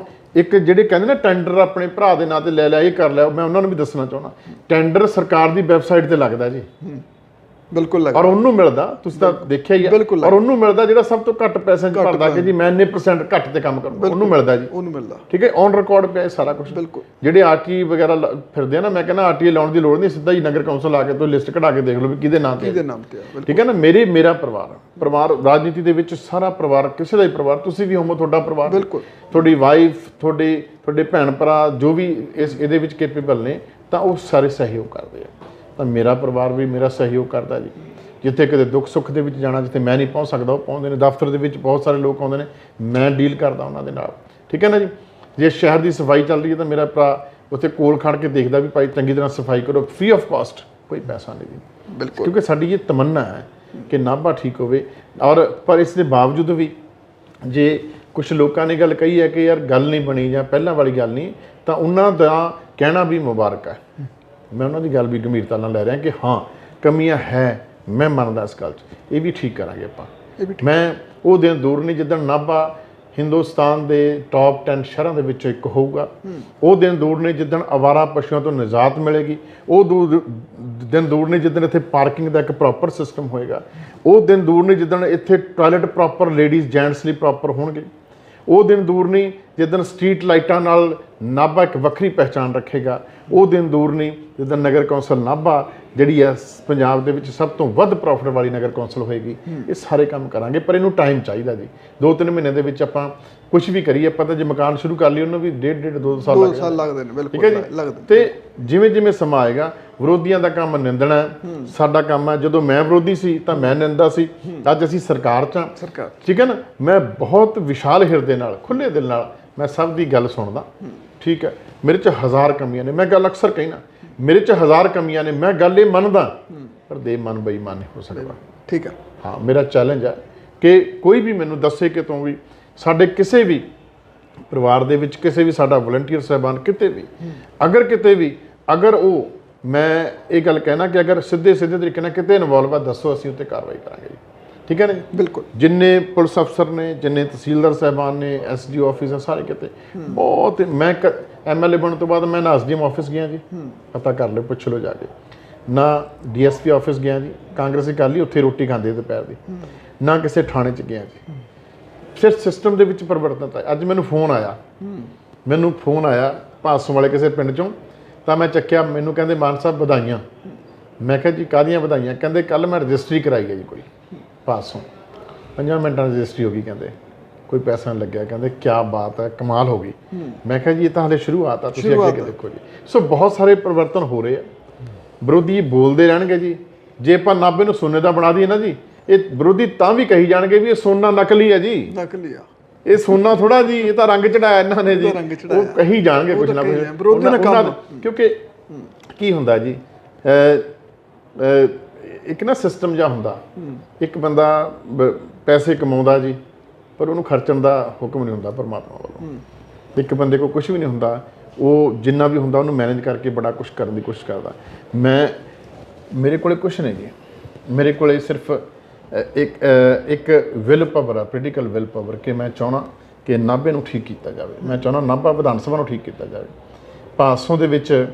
ਇੱਕ ਜਿਹੜੇ ਕਹਿੰਦੇ ਨਾ ਟੈਂਡਰ ਆਪਣੇ ਭਰਾ ਦੇ ਨਾਂ ਤੇ ਲੈ ਲਿਆ, ਇਹ ਕਰ ਲਿਆ, ਮੈਂ ਉਹਨਾਂ ਨੂੰ ਵੀ ਦੱਸਣਾ ਚਾਹੁੰਦਾ, ਟੈਂਡਰ ਸਰਕਾਰ ਦੀ ਵੈਬਸਾਈਟ ਤੇ ਲੱਗਦਾ ਜੀ। ਬਿਲਕੁਲ ਲੱਗਦਾ, ਔਰ ਉਹਨੂੰ ਮਿਲਦਾ, ਤੁਸੀਂ ਤਾਂ ਦੇਖਿਆ ਹੀ ਹੈ, ਔਰ ਉਹਨੂੰ ਮਿਲਦਾ ਜਿਹੜਾ ਸਭ ਤੋਂ ਘੱਟ ਪੈਸੇ 'ਚ ਭਰਦਾ ਕਿ ਜੀ ਮੈਂ ਇੰਨੇ % ਘੱਟ ਤੇ ਕੰਮ ਕਰੂੰਗਾ, ਉਹਨੂੰ ਮਿਲਦਾ ਜੀ, ਉਹਨੂੰ ਮਿਲਦਾ, ਠੀਕ ਹੈ। ਔਨ ਰਿਕਾਰਡ ਪਿਆ ਸਾਰਾ ਕੁਝ। ਬਿਲਕੁਲ। ਜਿਹੜੇ ਆਰਟੀ ਵਗੈਰਾ ਫਿਰਦੇ ਆ ਨਾ, ਮੈਂ ਕਹਿੰਦਾ ਆਰਟੀ ਲਾਉਣ ਦੀ ਲੋੜ ਨਹੀਂ, ਸਿੱਧਾ ਹੀ ਨਗਰ ਕੌਂਸਲ ਆ ਕੇ ਤੋਂ ਲਿਸਟ ਕਢਾ ਕੇ ਦੇਖ ਲਓ ਵੀ ਕਿਹਦੇ ਨਾਮ ਤੇ, ਠੀਕ ਹੈ ਨਾ। ਮੇਰਾ ਪਰਿਵਾਰ ਰਾਜਨੀਤੀ ਦੇ ਵਿੱਚ ਸਾਰਾ ਪਰਿਵਾਰ, ਕਿਸੇ ਦਾ ਹੀ ਪਰਿਵਾਰ, ਤੁਸੀਂ ਵੀ ਹੋਵੋ, ਤੁਹਾਡਾ ਪਰਿਵਾਰ, ਬਿਲਕੁਲ, ਤੁਹਾਡੀ ਵਾਈਫ, ਤੁਹਾਡੇ ਭੈਣ ਭਰਾ ਜੋ ਵੀ ਇਹਦੇ ਵਿੱਚ ਕੈਪੇਬਲ ਨੇ, ਤਾਂ ਉਹ ਸਾਰੇ ਸਹਿਯੋਗ ਕਰਦੇ ਆ। ਤਾਂ ਮੇਰਾ ਪਰਿਵਾਰ ਵੀ ਮੇਰਾ ਸਹਿਯੋਗ ਕਰਦਾ ਜੀ। ਜਿੱਥੇ ਕਿਤੇ ਦੁੱਖ ਸੁੱਖ ਦੇ ਵਿੱਚ ਜਾਣਾ, ਜਿੱਥੇ ਮੈਂ ਨਹੀਂ ਪਹੁੰਚ ਸਕਦਾ, ਉਹ ਪਹੁੰਚਦੇ ਨੇ। ਦਫ਼ਤਰ ਦੇ ਵਿੱਚ ਬਹੁਤ ਸਾਰੇ ਲੋਕ ਆਉਂਦੇ ਨੇ, ਮੈਂ ਡੀਲ ਕਰਦਾ ਉਹਨਾਂ ਦੇ ਨਾਲ, ਠੀਕ ਹੈ ਨਾ ਜੀ। ਜੇ ਸ਼ਹਿਰ ਦੀ ਸਫਾਈ ਚੱਲ ਰਹੀ ਹੈ ਤਾਂ ਮੇਰਾ ਭਰਾ ਉੱਥੇ ਕੋਲ ਖੜ ਕੇ ਦੇਖਦਾ ਵੀ ਭਾਈ ਚੰਗੀ ਤਰ੍ਹਾਂ ਸਫਾਈ ਕਰੋ, ਫ੍ਰੀ ਆਫ ਕਾਸਟ, ਕੋਈ ਪੈਸਾ ਨਹੀਂ ਜੀ। ਬਿਲਕੁਲ, ਕਿਉਂਕਿ ਸਾਡੀ ਇਹ ਤਮੰਨਾ ਹੈ ਕਿ ਨਾਭਾ ਠੀਕ ਹੋਵੇ। ਔਰ ਪਰ ਇਸ ਦੇ ਬਾਵਜੂਦ ਵੀ ਜੇ ਕੁਝ ਲੋਕਾਂ ਨੇ ਗੱਲ ਕਹੀ ਹੈ ਕਿ ਯਾਰ ਗੱਲ ਨਹੀਂ ਬਣੀ ਜਾਂ ਪਹਿਲਾਂ ਵਾਲੀ ਗੱਲ ਨਹੀਂ, ਤਾਂ ਉਹਨਾਂ ਦਾ ਕਹਿਣਾ ਵੀ ਮੁਬਾਰਕ ਹੈ। ਮੈਂ ਉਹਨਾਂ ਦੀ ਗੱਲ ਵੀ ਗੰਭੀਰਤਾ ਨਾਲ ਲੈ ਰਿਹਾ ਕਿ ਹਾਂ ਕਮੀਆਂ ਹੈ, ਮੈਂ ਮੰਨਦਾ ਇਸ ਗੱਲ 'ਚ, ਇਹ ਵੀ ਠੀਕ ਕਰਾਂਗੇ ਆਪਾਂ। ਮੈਂ ਉਹ ਦਿਨ ਦੂਰ ਨਹੀਂ ਜਿੱਦਣ ਨਾਭਾ ਹਿੰਦੁਸਤਾਨ ਦੇ ਟੌਪ 10 ਸ਼ਹਿਰਾਂ ਦੇ ਵਿੱਚੋਂ ਇੱਕ ਹੋਊਗਾ। ਉਹ ਦਿਨ ਦੂਰ ਨਹੀਂ ਜਿੱਦਣ ਅਵਾਰਾ ਪਸ਼ੂਆਂ ਤੋਂ ਨਿਜਾਤ ਮਿਲੇਗੀ। ਉਹ ਦਿਨ ਦੂਰ ਨਹੀਂ ਜਿੱਦਣ ਇੱਥੇ ਪਾਰਕਿੰਗ ਦਾ ਇੱਕ ਪ੍ਰੋਪਰ ਸਿਸਟਮ ਹੋਏਗਾ। ਉਹ ਦਿਨ ਦੂਰ ਨਹੀਂ ਜਿੱਦਣ ਇੱਥੇ ਟਾਇਲਟ ਪ੍ਰੋਪਰ ਲੇਡੀਜ਼ ਜੈਂਟਸ ਲਈ ਪ੍ਰੋਪਰ ਹੋਣਗੇ। ਉਹ ਦਿਨ ਦੂਰ ਨਹੀਂ ਜਿੱਦਣ ਸਟਰੀਟ ਲਾਈਟਾਂ ਨਾਲ ਨਾਭਾ ਇੱਕ ਵੱਖਰੀ ਪਹਿਚਾਣ ਰੱਖੇਗਾ। ਉਹ ਦਿਨ ਦੂਰ ਨਹੀਂ ਜਿੱਦਣ ਨਗਰ ਕੌਂਸਲ ਨਾਭਾ ਜਿਹੜੀ ਹੈ ਪੰਜਾਬ ਦੇ ਵਿੱਚ ਸਭ ਤੋਂ ਵੱਧ ਪ੍ਰੋਫਿਟ ਵਾਲੀ ਨਗਰ ਕੌਂਸਲ ਹੋਏਗੀ। ਇਹ ਸਾਰੇ ਕੰਮ ਕਰਾਂਗੇ, ਪਰ ਇਹਨੂੰ ਟਾਈਮ ਚਾਹੀਦਾ ਜੀ। 2-3 ਮਹੀਨੇ ਦੇ ਵਿੱਚ ਆਪਾਂ ਕੁਝ ਵੀ ਕਰੀਏ, ਆਪਾਂ ਤਾਂ ਜੇ ਮਕਾਨ ਸ਼ੁਰੂ ਕਰ ਲਈ ਉਹਨੂੰ ਵੀ 1.5-2 ਸਾਲ ਲੱਗਦੇ ਨੇ। ਬਿਲਕੁਲ ਲੱਗਦੇ। ਤੇ ਜਿਵੇਂ ਸਮਾਂ ਆਏਗਾ, ਵਿਰੋਧੀਆਂ ਦਾ ਕੰਮ ਨਿੰਦਣਾ, ਸਾਡਾ ਕੰਮ ਹੈ। ਜਦੋਂ ਮੈਂ ਵਿਰੋਧੀ ਸੀ ਤਾਂ ਮੈਂ ਨਿੰਦਾ ਸੀ, ਅੱਜ ਅਸੀਂ ਸਰਕਾਰ 'ਚ ਹਾਂ, ਠੀਕ ਹੈ ਨਾ। ਮੈਂ ਬਹੁਤ ਵਿਸ਼ਾਲ ਹਿਰਦੇ ਨਾਲ, ਖੁੱਲੇ ਦਿਲ ਨਾਲ ਮੈਂ ਸਭ ਦੀ ਗੱਲ ਸੁਣਦਾ, ਠੀਕ ਹੈ। ਮੇਰੇ 'ਚ 1000 ਕਮੀਆਂ ਨੇ, ਮੈਂ ਗੱਲ ਅਕਸਰ ਕਹਿਣਾ, ਮੇਰੇ 'ਚ 1000 ਕਮੀਆਂ ਨੇ, ਮੈਂ ਗੱਲ ਇਹ ਮੰਨਦਾ, ਪਰ ਦੇ ਮਨ ਬੇਈਮਾਨ ਨਹੀਂ ਹੋ ਸਕਦਾ, ਠੀਕ ਹੈ। ਹਾਂ, ਮੇਰਾ ਚੈਲੰਜ ਹੈ ਕਿ ਕੋਈ ਵੀ ਮੈਨੂੰ ਦੱਸੇ ਕਿ ਤੂੰ ਵੀ ਸਾਡੇ ਕਿਸੇ ਵੀ ਪਰਿਵਾਰ ਦੇ ਵਿੱਚ, ਕਿਸੇ ਵੀ ਸਾਡਾ ਵਲੰਟੀਅਰ ਸਾਹਿਬਾਨ ਕਿਤੇ ਵੀ, ਅਗਰ ਉਹ, ਮੈਂ ਇਹ ਗੱਲ ਕਹਿਣਾ ਕਿ ਅਗਰ ਸਿੱਧੇ ਤਰੀਕੇ ਨਾਲ ਕਿਤੇ ਇਨਵੋਲਵ ਆ, ਦੱਸੋ, ਅਸੀਂ ਉੱਤੇ ਕਾਰਵਾਈ ਕਰਾਂਗੇ ਜੀ, ਠੀਕ ਹੈ ਨਾ। ਬਿਲਕੁਲ। ਜਿੰਨੇ ਪੁਲਿਸ ਅਫਸਰ ਨੇ, ਜਿੰਨੇ ਤਹਿਸੀਲਦਾਰ ਸਾਹਿਬਾਨ ਨੇ, SDO ਆਫਿਸਰ, ਸਾਰੇ ਕਿਤੇ ਬਹੁਤ। ਮੈਂ MLA ਬਣਨ ਤੋਂ ਬਾਅਦ ਮੈਂ ਨਾ SDM ਆਫਿਸ ਗਿਆ ਜੀ, ਪਤਾ ਕਰ ਲਿਓ, ਪੁੱਛ ਲਓ ਜਾ ਕੇ, ਨਾ DSP ਆਫਿਸ ਗਿਆ ਜੀ, ਕਾਂਗਰਸੀ ਕਰ ਲਈ, ਉੱਥੇ ਰੋਟੀ ਖਾਂਦੇ ਦੁਪਹਿਰ ਦੀ, ਨਾ ਕਿਸੇ ਥਾਣੇ 'ਚ ਗਿਆ ਜੀ। ਫਿਰ ਸਿਸਟਮ ਦੇ ਵਿੱਚ ਪਰਿਵਰਤਨ ਆਇਆ। ਅੱਜ ਮੈਨੂੰ ਫੋਨ ਆਇਆ ਭਾਸੋਂ ਵਾਲੇ ਕਿਸੇ ਪਿੰਡ 'ਚੋਂ, ਤਾਂ ਮੈਂ ਚੱਕਿਆ, ਮੈਨੂੰ ਕਹਿੰਦੇ ਮਾਨ ਸਾਹਿਬ ਵਧਾਈਆਂ। ਮੈਂ ਕਿਹਾ ਜੀ ਕਾਹਦੀਆਂ ਵਧਾਈਆਂ? ਕਹਿੰਦੇ ਕੱਲ੍ਹ ਮੈਂ ਰਜਿਸਟਰੀ ਕਰਾਈ ਹੈ ਜੀ, ਕੋਈ ਭਾਸੋਂ 5 ਮਿੰਟਾਂ ਰਜਿਸਟਰੀ ਹੋ ਗਈ, ਕਹਿੰਦੇ ਕੋਈ ਪੈਸਾ ਨਹੀਂ ਲੱਗਿਆ, ਕਹਿੰਦੇ ਕਿਆ ਬਾਤ ਹੈ, ਕਮਾਲ ਹੋ ਗਈ। ਮੈਂ ਕਿਹਾ ਜੀ ਇਹ ਤਾਂ ਹਲੇ ਸ਼ੁਰੂਆਤ ਆ, ਤੁਸੀਂ ਅੱਗੇ ਦੇਖੋ ਜੀ। ਸੋ ਬਹੁਤ ਸਾਰੇ ਪਰਿਵਰਤਨ ਹੋ ਰਹੇ ਆ। ਵਿਰੋਧੀ ਬੋਲਦੇ ਰਹਿਣਗੇ ਜੀ, ਜੇ ਆਪਾਂ ਨਾਭੇ ਨੂੰ ਸੋਨੇ ਦਾ ਬਣਾ ਦਈਏ ਨਾ ਜੀ, ਇਹ ਵਿਰੋਧੀ ਤਾਂ ਵੀ ਕਹੀ ਜਾਣਗੇ ਵੀ ਇਹ ਸੋਨਾ ਨਕਲੀ ਹੈ ਜੀ, ਨਕਲੀ ਆ, ਇਹ ਸੋਨਾ ਥੋੜਾ ਜੀ, ਇਹ ਤਾਂ ਰੰਗ ਚੜਾਇਆ ਇਹਨਾਂ ਨੇ ਜੀ, ਉਹ ਕਹੀ ਜਾਣਗੇ ਕੁਝ ਨਾ ਕੁਝ। ਕਿਉਂਕਿ ਕੀ ਹੁੰਦਾ ਜੀ, ਇੱਕ ਨਾ ਸਿਸਟਮ ਜਿਹਾ ਹੁੰਦਾ, ਇੱਕ ਬੰਦਾ ਪੈਸੇ ਕਮਾਉਂਦਾ ਜੀ, ਪਰ ਉਹਨੂੰ ਖਰਚਣ ਦਾ ਹੁਕਮ ਨਹੀਂ ਹੁੰਦਾ ਪਰਮਾਤਮਾ ਵੱਲੋਂ। ਇੱਕ ਬੰਦੇ ਕੋਲ ਕੁਝ ਵੀ ਨਹੀਂ ਹੁੰਦਾ, ਉਹ ਜਿੰਨਾ ਵੀ ਹੁੰਦਾ ਉਹਨੂੰ ਮੈਨੇਜ ਕਰਕੇ ਬੜਾ ਕੁਝ ਕਰਨ ਦੀ ਕੋਸ਼ਿਸ਼ ਕਰਦਾ। ਮੇਰੇ ਕੋਲੇ ਕੁਝ ਨਹੀਂ ਜੀ, ਮੇਰੇ ਕੋਲੇ ਸਿਰਫ ਇੱਕ ਵਿਲ ਪਾਵਰ ਆ, ਪੋਲੀਟੀਕਲ ਵਿਲ ਪਾਵਰ, ਕਿ ਮੈਂ ਚਾਹੁੰਦਾ ਕਿ ਨਾਭੇ ਨੂੰ ਠੀਕ ਕੀਤਾ ਜਾਵੇ। ਮੈਂ ਚਾਹੁੰਦਾ ਨਾਭਾ ਵਿਧਾਨ ਸਭਾ ਨੂੰ ਠੀਕ ਕੀਤਾ ਜਾਵੇ। ਭਾਸੋਂ ਦੇ ਵਿੱਚ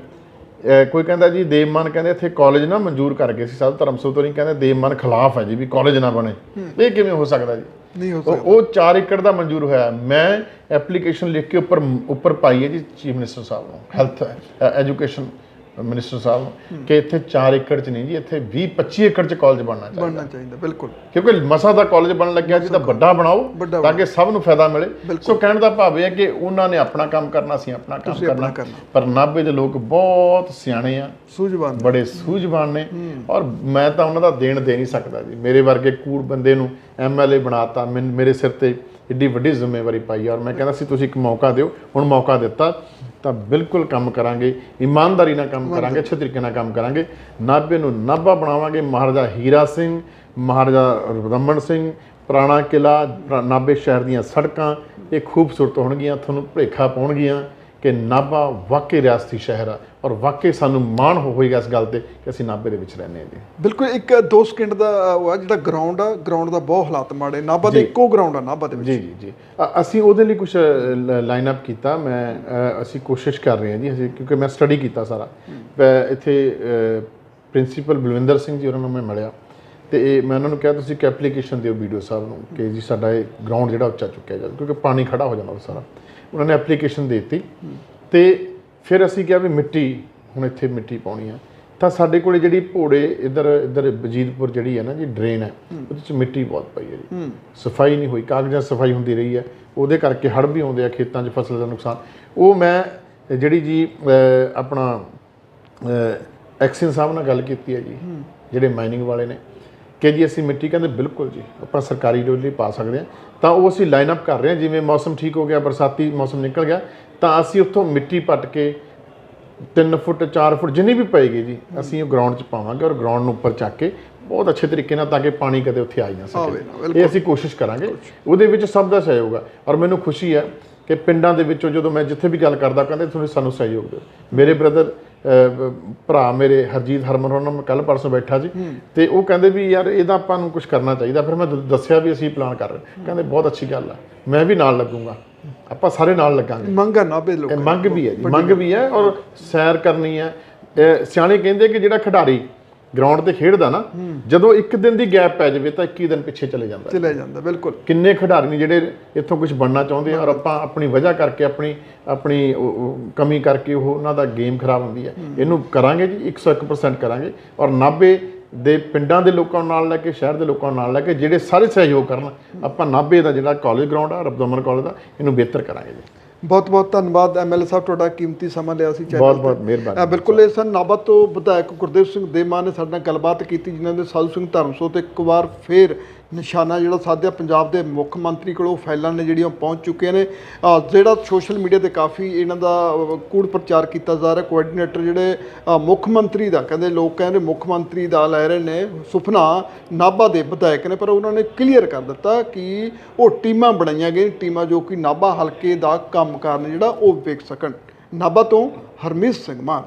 ਕੋਈ ਕਹਿੰਦਾ ਜੀ ਦੇਵਮਾਨ ਕਹਿੰਦੇ ਇੱਥੇ ਕਾਲਜ ਨਾ ਮਨਜ਼ੂਰ ਕਰ ਗਏ ਸੀ, ਸਾਧ ਧਰਮ ਸੋਤਰੀ ਕਹਿੰਦੇ ਦੇਵਮਾਨ ਖਿਲਾਫ ਹੈ ਜੀ ਵੀ ਕਾਲਜ ਨਾ ਬਣੇ। ਇਹ ਕਿਵੇਂ ਹੋ ਸਕਦਾ ਜੀ? ਨਹੀਂ ਹੋ ਸਕਦਾ। ਉਹ 4 ਏਕੜ ਦਾ ਮਨਜ਼ੂਰ ਹੋਇਆ। ਮੈਂ ਐਪਲੀਕੇਸ਼ਨ ਲਿਖ ਕੇ ਉੱਪਰ ਪਾਈ ਹੈ ਜੀ ਚੀਫ ਮਿਨਿਸਟਰ ਸਾਹਿਬ ਨੂੰ, ਹੈਲਥ ਐਜੂਕੇਸ਼ਨ ਮਿਨਿਸਟਰ ਸਾਹਿਬ ਨੂੰ ਕਿ ਇੱਥੇ 4 ਏਕੜ 'ਚ ਨਹੀਂ ਜੀ, ਇੱਥੇ 20-25 ਏਕੜ 'ਚ ਕਾਲਜ ਬਣਨਾ ਚਾਹੀਦਾ ਬਿਲਕੁਲ, ਕਿਉਂਕਿ ਮਸਾ ਦਾ ਕਾਲਜ ਬਣਨ ਲੱਗਿਆ ਜੀ, ਤਾਂ ਵੱਡਾ ਬਣਾਓ ਤਾਂ ਕਿ ਸਭ ਨੂੰ ਫਾਇਦਾ ਮਿਲੇ। ਸੋ ਕਹਿਣ ਦਾ ਭਾਵ ਇਹ ਹੈ ਕਿ ਉਹਨਾਂ ਨੇ ਆਪਣਾ ਕੰਮ ਕਰਨਾ, ਅਸੀਂ ਆਪਣਾ ਕੰਮ ਕਰਨਾ। ਪਰ ਨਾਭੇ ਦੇ ਲੋਕ ਬਹੁਤ ਸਿਆਣੇ ਆ, ਸੂਝਵਾਨ, ਬੜੇ ਸੂਝਵਾਨ ਨੇ, ਔਰ ਮੈਂ ਤਾਂ ਉਹਨਾਂ ਦਾ ਦੇਣ ਦੇ ਨਹੀਂ ਸਕਦਾ ਜੀ। ਮੇਰੇ ਵਰਗੇ ਕੂੜ ਬੰਦੇ ਨੂੰ MLA ਬਣਾਤਾ, ਮੇਰੇ ਸਿਰ ਤੇ ਏਡੀ ਵੱਡੀ ਜ਼ਿੰਮੇਵਾਰੀ ਪਾਈ, ਔਰ ਮੈਂ ਕਹਿੰਦਾ ਸੀ ਤੁਸੀਂ ਇੱਕ ਮੌਕਾ ਦਿਓ। ਹੁਣ ਮੌਕਾ ਦਿੱਤਾ ਤਾਂ ਬਿਲਕੁਲ ਕੰਮ ਕਰਾਂਗੇ, ਇਮਾਨਦਾਰੀ ਨਾਲ ਕੰਮ ਕਰਾਂਗੇ, ਅੱਛੇ ਤਰੀਕੇ ਨਾਲ ਕੰਮ ਕਰਾਂਗੇ, ਨਾਭੇ ਨੂੰ ਨਾਭਾ ਬਣਾਵਾਂਗੇ। ਮਹਾਰਾਜਾ ਹੀਰਾ ਸਿੰਘ, ਮਹਾਰਾਜਾ ਰਮਨ ਸਿੰਘ, ਪੁਰਾਣਾ ਕਿਲ੍ਹਾ, ਨਾਭੇ ਸ਼ਹਿਰ ਦੀਆਂ ਸੜਕਾਂ ਇਹ ਖੂਬਸੂਰਤ ਹੋਣਗੀਆਂ, ਤੁਹਾਨੂੰ ਭੁਲੇਖਾ ਪਾਉਣਗੀਆਂ ਕਿ ਨਾਭਾ ਵਾਕਈ ਰਿਆਸਤੀ ਸ਼ਹਿਰ ਆ, ਔਰ ਵਾਕਈ ਸਾਨੂੰ ਮਾਣ ਹੋਏਗਾ ਇਸ ਗੱਲ ਤੇ ਕਿ ਅਸੀਂ ਨਾਭੇ ਦੇ ਵਿੱਚ ਰਹਿੰਦੇ ਹਾਂ ਜੀ। ਬਿਲਕੁਲ। ਇੱਕ 2 ਸਕਿੰਟ ਦਾ ਉਹ ਆ ਜਿਹੜਾ ਗਰਾਊਂਡ ਆ, ਗਰਾਊਂਡ ਦਾ ਬਹੁਤ ਹਾਲਾਤ ਮਾੜੇ, ਨਾਭਾ ਦੇ ਇੱਕੋ ਗਰਾਊਂਡ ਆ ਨਾਭਾ ਦੇ ਵਿੱਚ। ਜੀ ਅਸੀਂ ਉਹਦੇ ਲਈ ਕੁਝ ਲਾਈਨ ਅਪ ਕੀਤਾ। ਅਸੀਂ ਕੋਸ਼ਿਸ਼ ਕਰ ਰਹੇ ਹਾਂ ਜੀ, ਅਸੀਂ ਕਿਉਂਕਿ ਮੈਂ ਸਟੱਡੀ ਕੀਤਾ ਸਾਰਾ। ਇੱਥੇ ਪ੍ਰਿੰਸੀਪਲ ਬਲਵਿੰਦਰ ਸਿੰਘ ਜੀ ਉਹਨਾਂ ਨੂੰ ਮੈਂ ਮਿਲਿਆ ਤੇ ਮੈਂ ਉਹਨਾਂ ਨੂੰ ਕਿਹਾ ਤੁਸੀਂ ਇੱਕ ਐਪਲੀਕੇਸ਼ਨ ਦਿਓ BDO ਸਾਹਿਬ ਨੂੰ ਕਿ ਜੀ ਸਾਡਾ ਇਹ ਗਰਾਊਂਡ ਜਿਹੜਾ ਉੱਚਾ ਚੁੱਕਿਆ ਜਾਵੇ, ਕਿਉਂਕਿ ਪਾਣੀ ਖੜਾ ਹੋ ਜਾਂਦਾ ਸਾਰਾ। ਉਹਨਾਂ ਨੇ ਐਪਲੀਕੇਸ਼ਨ ਦੇ ਦਿੱਤੀ ਤੇ ਫਿਰ ਅਸੀਂ ਕਿਹਾ ਵੀ ਮਿੱਟੀ, ਹੁਣ ਇੱਥੇ ਮਿੱਟੀ ਪਾਉਣੀ ਆ। ਤਾਂ ਸਾਡੇ ਕੋਲੇ ਜਿਹੜੀ ਭੋੜੇ ਇੱਧਰ ਵਜੀਦਪੁਰ ਜਿਹੜੀ ਹੈ ਨਾ ਜੀ ਡਰੇਨ ਹੈ, ਉਹਦੇ 'ਚ ਮਿੱਟੀ ਬਹੁਤ ਪਈ ਹੈ ਜੀ, ਸਫਾਈ ਨਹੀਂ ਹੋਈ, ਕਾਗਜ਼ਾਂ ਸਫਾਈ ਹੁੰਦੀ ਰਹੀ ਹੈ, ਉਹਦੇ ਕਰਕੇ ਹੜ੍ਹ ਵੀ ਆਉਂਦੇ ਆ, ਖੇਤਾਂ 'ਚ ਫਸਲ ਦਾ ਨੁਕਸਾਨ। ਉਹ ਮੈਂ ਜਿਹੜੀ ਜੀ ਆਪਣਾ ਐਕਸ਼ਨ ਸਾਹਿਬ ਨਾਲ ਗੱਲ ਕੀਤੀ ਹੈ ਜੀ, ਜਿਹੜੇ ਮਾਈਨਿੰਗ ਵਾਲੇ ਨੇ, ਕਿ ਜੀ ਅਸੀਂ ਮਿੱਟੀ, ਕਹਿੰਦੇ ਬਿਲਕੁਲ ਜੀ ਆਪਾਂ ਸਰਕਾਰੀ ਡੋਲੀ ਪਾ ਸਕਦੇ ਹਾਂ। ਤਾਂ ਉਹ ਅਸੀਂ ਲਾਈਨ ਅਪ ਕਰ ਰਹੇ ਹਾਂ, ਜਿਵੇਂ ਮੌਸਮ ਠੀਕ ਹੋ ਗਿਆ, ਬਰਸਾਤੀ ਮੌਸਮ ਨਿਕਲ ਗਿਆ, ਤਾਂ ਅਸੀਂ ਉੱਥੋਂ ਮਿੱਟੀ ਪੱਟ ਕੇ 3 ਫੁੱਟ 4 ਫੁੱਟ ਜਿੰਨੀ ਵੀ ਪਏਗੀ ਜੀ ਅਸੀਂ ਉਹ ਗਰਾਊਂਡ 'ਚ ਪਾਵਾਂਗੇ, ਔਰ ਗਰਾਊਂਡ ਨੂੰ ਉੱਪਰ ਚੱਕ ਕੇ ਬਹੁਤ ਅੱਛੇ ਤਰੀਕੇ ਨਾਲ, ਤਾਂ ਕਿ ਪਾਣੀ ਕਦੇ ਉੱਥੇ ਆ ਹੀ ਨਾ ਸਕੇ। ਇਹ ਅਸੀਂ ਕੋਸ਼ਿਸ਼ ਕਰਾਂਗੇ, ਉਹਦੇ ਵਿੱਚ ਸਭ ਦਾ ਸਹਿਯੋਗ ਹੈ। ਔਰ ਮੈਨੂੰ ਖੁਸ਼ੀ ਹੈ ਕਿ ਪਿੰਡਾਂ ਦੇ ਵਿੱਚੋਂ ਜਦੋਂ ਮੈਂ ਜਿੱਥੇ ਵੀ ਗੱਲ ਕਰਦਾ, ਕਹਿੰਦੇ ਤੁਸੀਂ ਸਾਨੂੰ ਸਹਿਯੋਗ ਦਿਓ। ਮੇਰੇ ਬ੍ਰਦਰ ਭਰਾ ਮੇਰੇ ਹਰਜੀਤ ਹਰਮਨ, ਉਹਨਾਂ ਨਾਲ ਕੱਲ੍ਹ ਪਰਸੋਂ ਬੈਠਾ ਜੀ, ਤੇ ਉਹ ਕਹਿੰਦੇ ਵੀ ਯਾਰ ਇਹਦਾ ਆਪਾਂ ਨੂੰ ਕੁਝ ਕਰਨਾ ਚਾਹੀਦਾ। ਫਿਰ ਮੈਂ ਦੱਸਿਆ ਵੀ ਅਸੀਂ ਪਲਾਨ ਕਰ ਰਹੇ, ਕਹਿੰਦੇ ਬਹੁਤ ਅੱਛੀ ਗੱਲ ਆ, ਮੈਂ ਵੀ ਨਾਲ ਲੱਗੂੰਗਾ, ਆਪਾਂ ਸਾਰੇ ਨਾਲ ਲੱਗਾਂਗੇ। ਮੰਗ ਆ ਨਾਭੇ ਲੋਕਾਂ ਦੀ, ਮੰਗ ਵੀ ਹੈ ਜੀ, ਮੰਗ ਵੀ ਹੈ, ਔਰ ਸੈਰ ਕਰਨੀ ਹੈ। ਸਿਆਣੇ ਕਹਿੰਦੇ ਕਿ ਜਿਹੜਾ ਖਿਡਾਰੀ ਗਰਾਊਂਡ ਤੇ ਖੇਡਦਾ ਨਾ, ਜਦੋਂ 1 ਦਿਨ ਦੀ ਗੈਪ ਪੈ ਜਾਵੇ ਤਾਂ 21 ਦਿਨ ਪਿੱਛੇ ਚਲੇ ਜਾਂਦਾ। ਬਿਲਕੁਲ। ਕਿੰਨੇ ਖਿਡਾਰੀ ਨੇ ਜਿਹੜੇ ਇੱਥੋਂ ਕੁਝ ਬਣਨਾ ਚਾਹੁੰਦੇ ਆ, ਔਰ ਆਪਾਂ ਆਪਣੀ ਵਜ੍ਹਾ ਕਰਕੇ, ਆਪਣੀ ਕਮੀ ਕਰਕੇ ਉਹਨਾਂ ਦਾ ਗੇਮ ਖਰਾਬ ਹੁੰਦੀ ਹੈ। ਇਹਨੂੰ ਕਰਾਂਗੇ ਜੀ, 101% ਕਰਾਂਗੇ, ਔਰ ਨਾਭੇ ਦੇ ਪਿੰਡਾਂ ਦੇ ਲੋਕਾਂ ਨਾਲ ਲੈ ਕੇ, ਸ਼ਹਿਰ ਦੇ ਲੋਕਾਂ ਨਾਲ ਲੈ ਕੇ, ਜਿਹੜੇ ਸਾਰੇ ਸਹਿਯੋਗ ਕਰਨ, ਆਪਾਂ ਨਾਭੇ ਦਾ ਜਿਹੜਾ ਕਾਲਜ ਗਰਾਊਂਡ ਆ, ਰਬਦਮਨ ਕਾਲਜ ਦਾ, ਇਹਨੂੰ ਬਿਹਤਰ ਕਰਾਂਗੇ ਜੀ। ਬਹੁਤ ਬਹੁਤ ਧੰਨਵਾਦ MLA ਸਾਹਿਬ, ਤੁਹਾਡਾ ਕੀਮਤੀ ਸਮਾਂ ਲਿਆ ਸੀ। ਬਹੁਤ ਬਹੁਤ ਮਿਹਰਬਾਨੀ। ਬਿਲਕੁਲ। ਇਹ ਸਨ ਨਾਭਾ ਤੋਂ ਵਿਧਾਇਕ ਗੁਰਦੇਵ ਸਿੰਘ ਦੇਮਾ ਨੇ ਸਾਡੇ ਨਾਲ ਗੱਲਬਾਤ ਕੀਤੀ, ਜਿਨ੍ਹਾਂ ਦੇ ਸਾਧੂ ਸਿੰਘ ਧਰਮਸੋਤ ਇੱਕ ਵਾਰ ਫੇਰ ਨਿਸ਼ਾਨਾ ਜਿਹੜਾ ਸਾਧਿਆ ਪੰਜਾਬ ਦੇ ਮੁੱਖ ਮੰਤਰੀ ਕੋਲੋਂ ਫਾਈਲਾਂ ਨੇ ਜਿਹੜੀਆਂ ਪਹੁੰਚ ਚੁੱਕੀਆਂ ਨੇ। ਜਿਹੜਾ ਸੋਸ਼ਲ ਮੀਡੀਆ ਤੇ ਕਾਫੀ ਇਹਨਾਂ ਦਾ ਕੂੜ ਪ੍ਰਚਾਰ ਕੀਤਾ ਜਾ ਰਿਹਾ। ਕੋਆਰਡੀਨੇਟਰ ਜਿਹੜੇ ਮੁੱਖ ਮੰਤਰੀ ਦਾ, ਕਹਿੰਦੇ ਲੋਕ ਕਹਿੰਦੇ ਮੁੱਖ ਮੰਤਰੀ ਦਾ ਲੈ ਰਹੇ ਨੇ ਸੁਪਨਾ, ਨਾਭਾ ਦੇ ਵਿਧਾਇਕ ਨੇ, ਪਰ ਉਹਨਾਂ ਨੇ ਕਲੀਅਰ ਕਰ ਦਿੱਤਾ ਕਿ ਉਹ ਟੀਮਾਂ ਬਣਾਈਆਂ ਗਈਆਂ, ਟੀਮਾਂ ਜੋ ਕਿ ਨਾਭਾ ਹਲਕੇ ਦਾ ਕੰਮ ਕਾਰਨ ਜਿਹੜਾ ਉਹ ਵੇਖ ਸਕਣ। ਨਾਭਾ ਤੋਂ ਹਰਮੀਤ ਸਿੰਘ ਮਾਨ।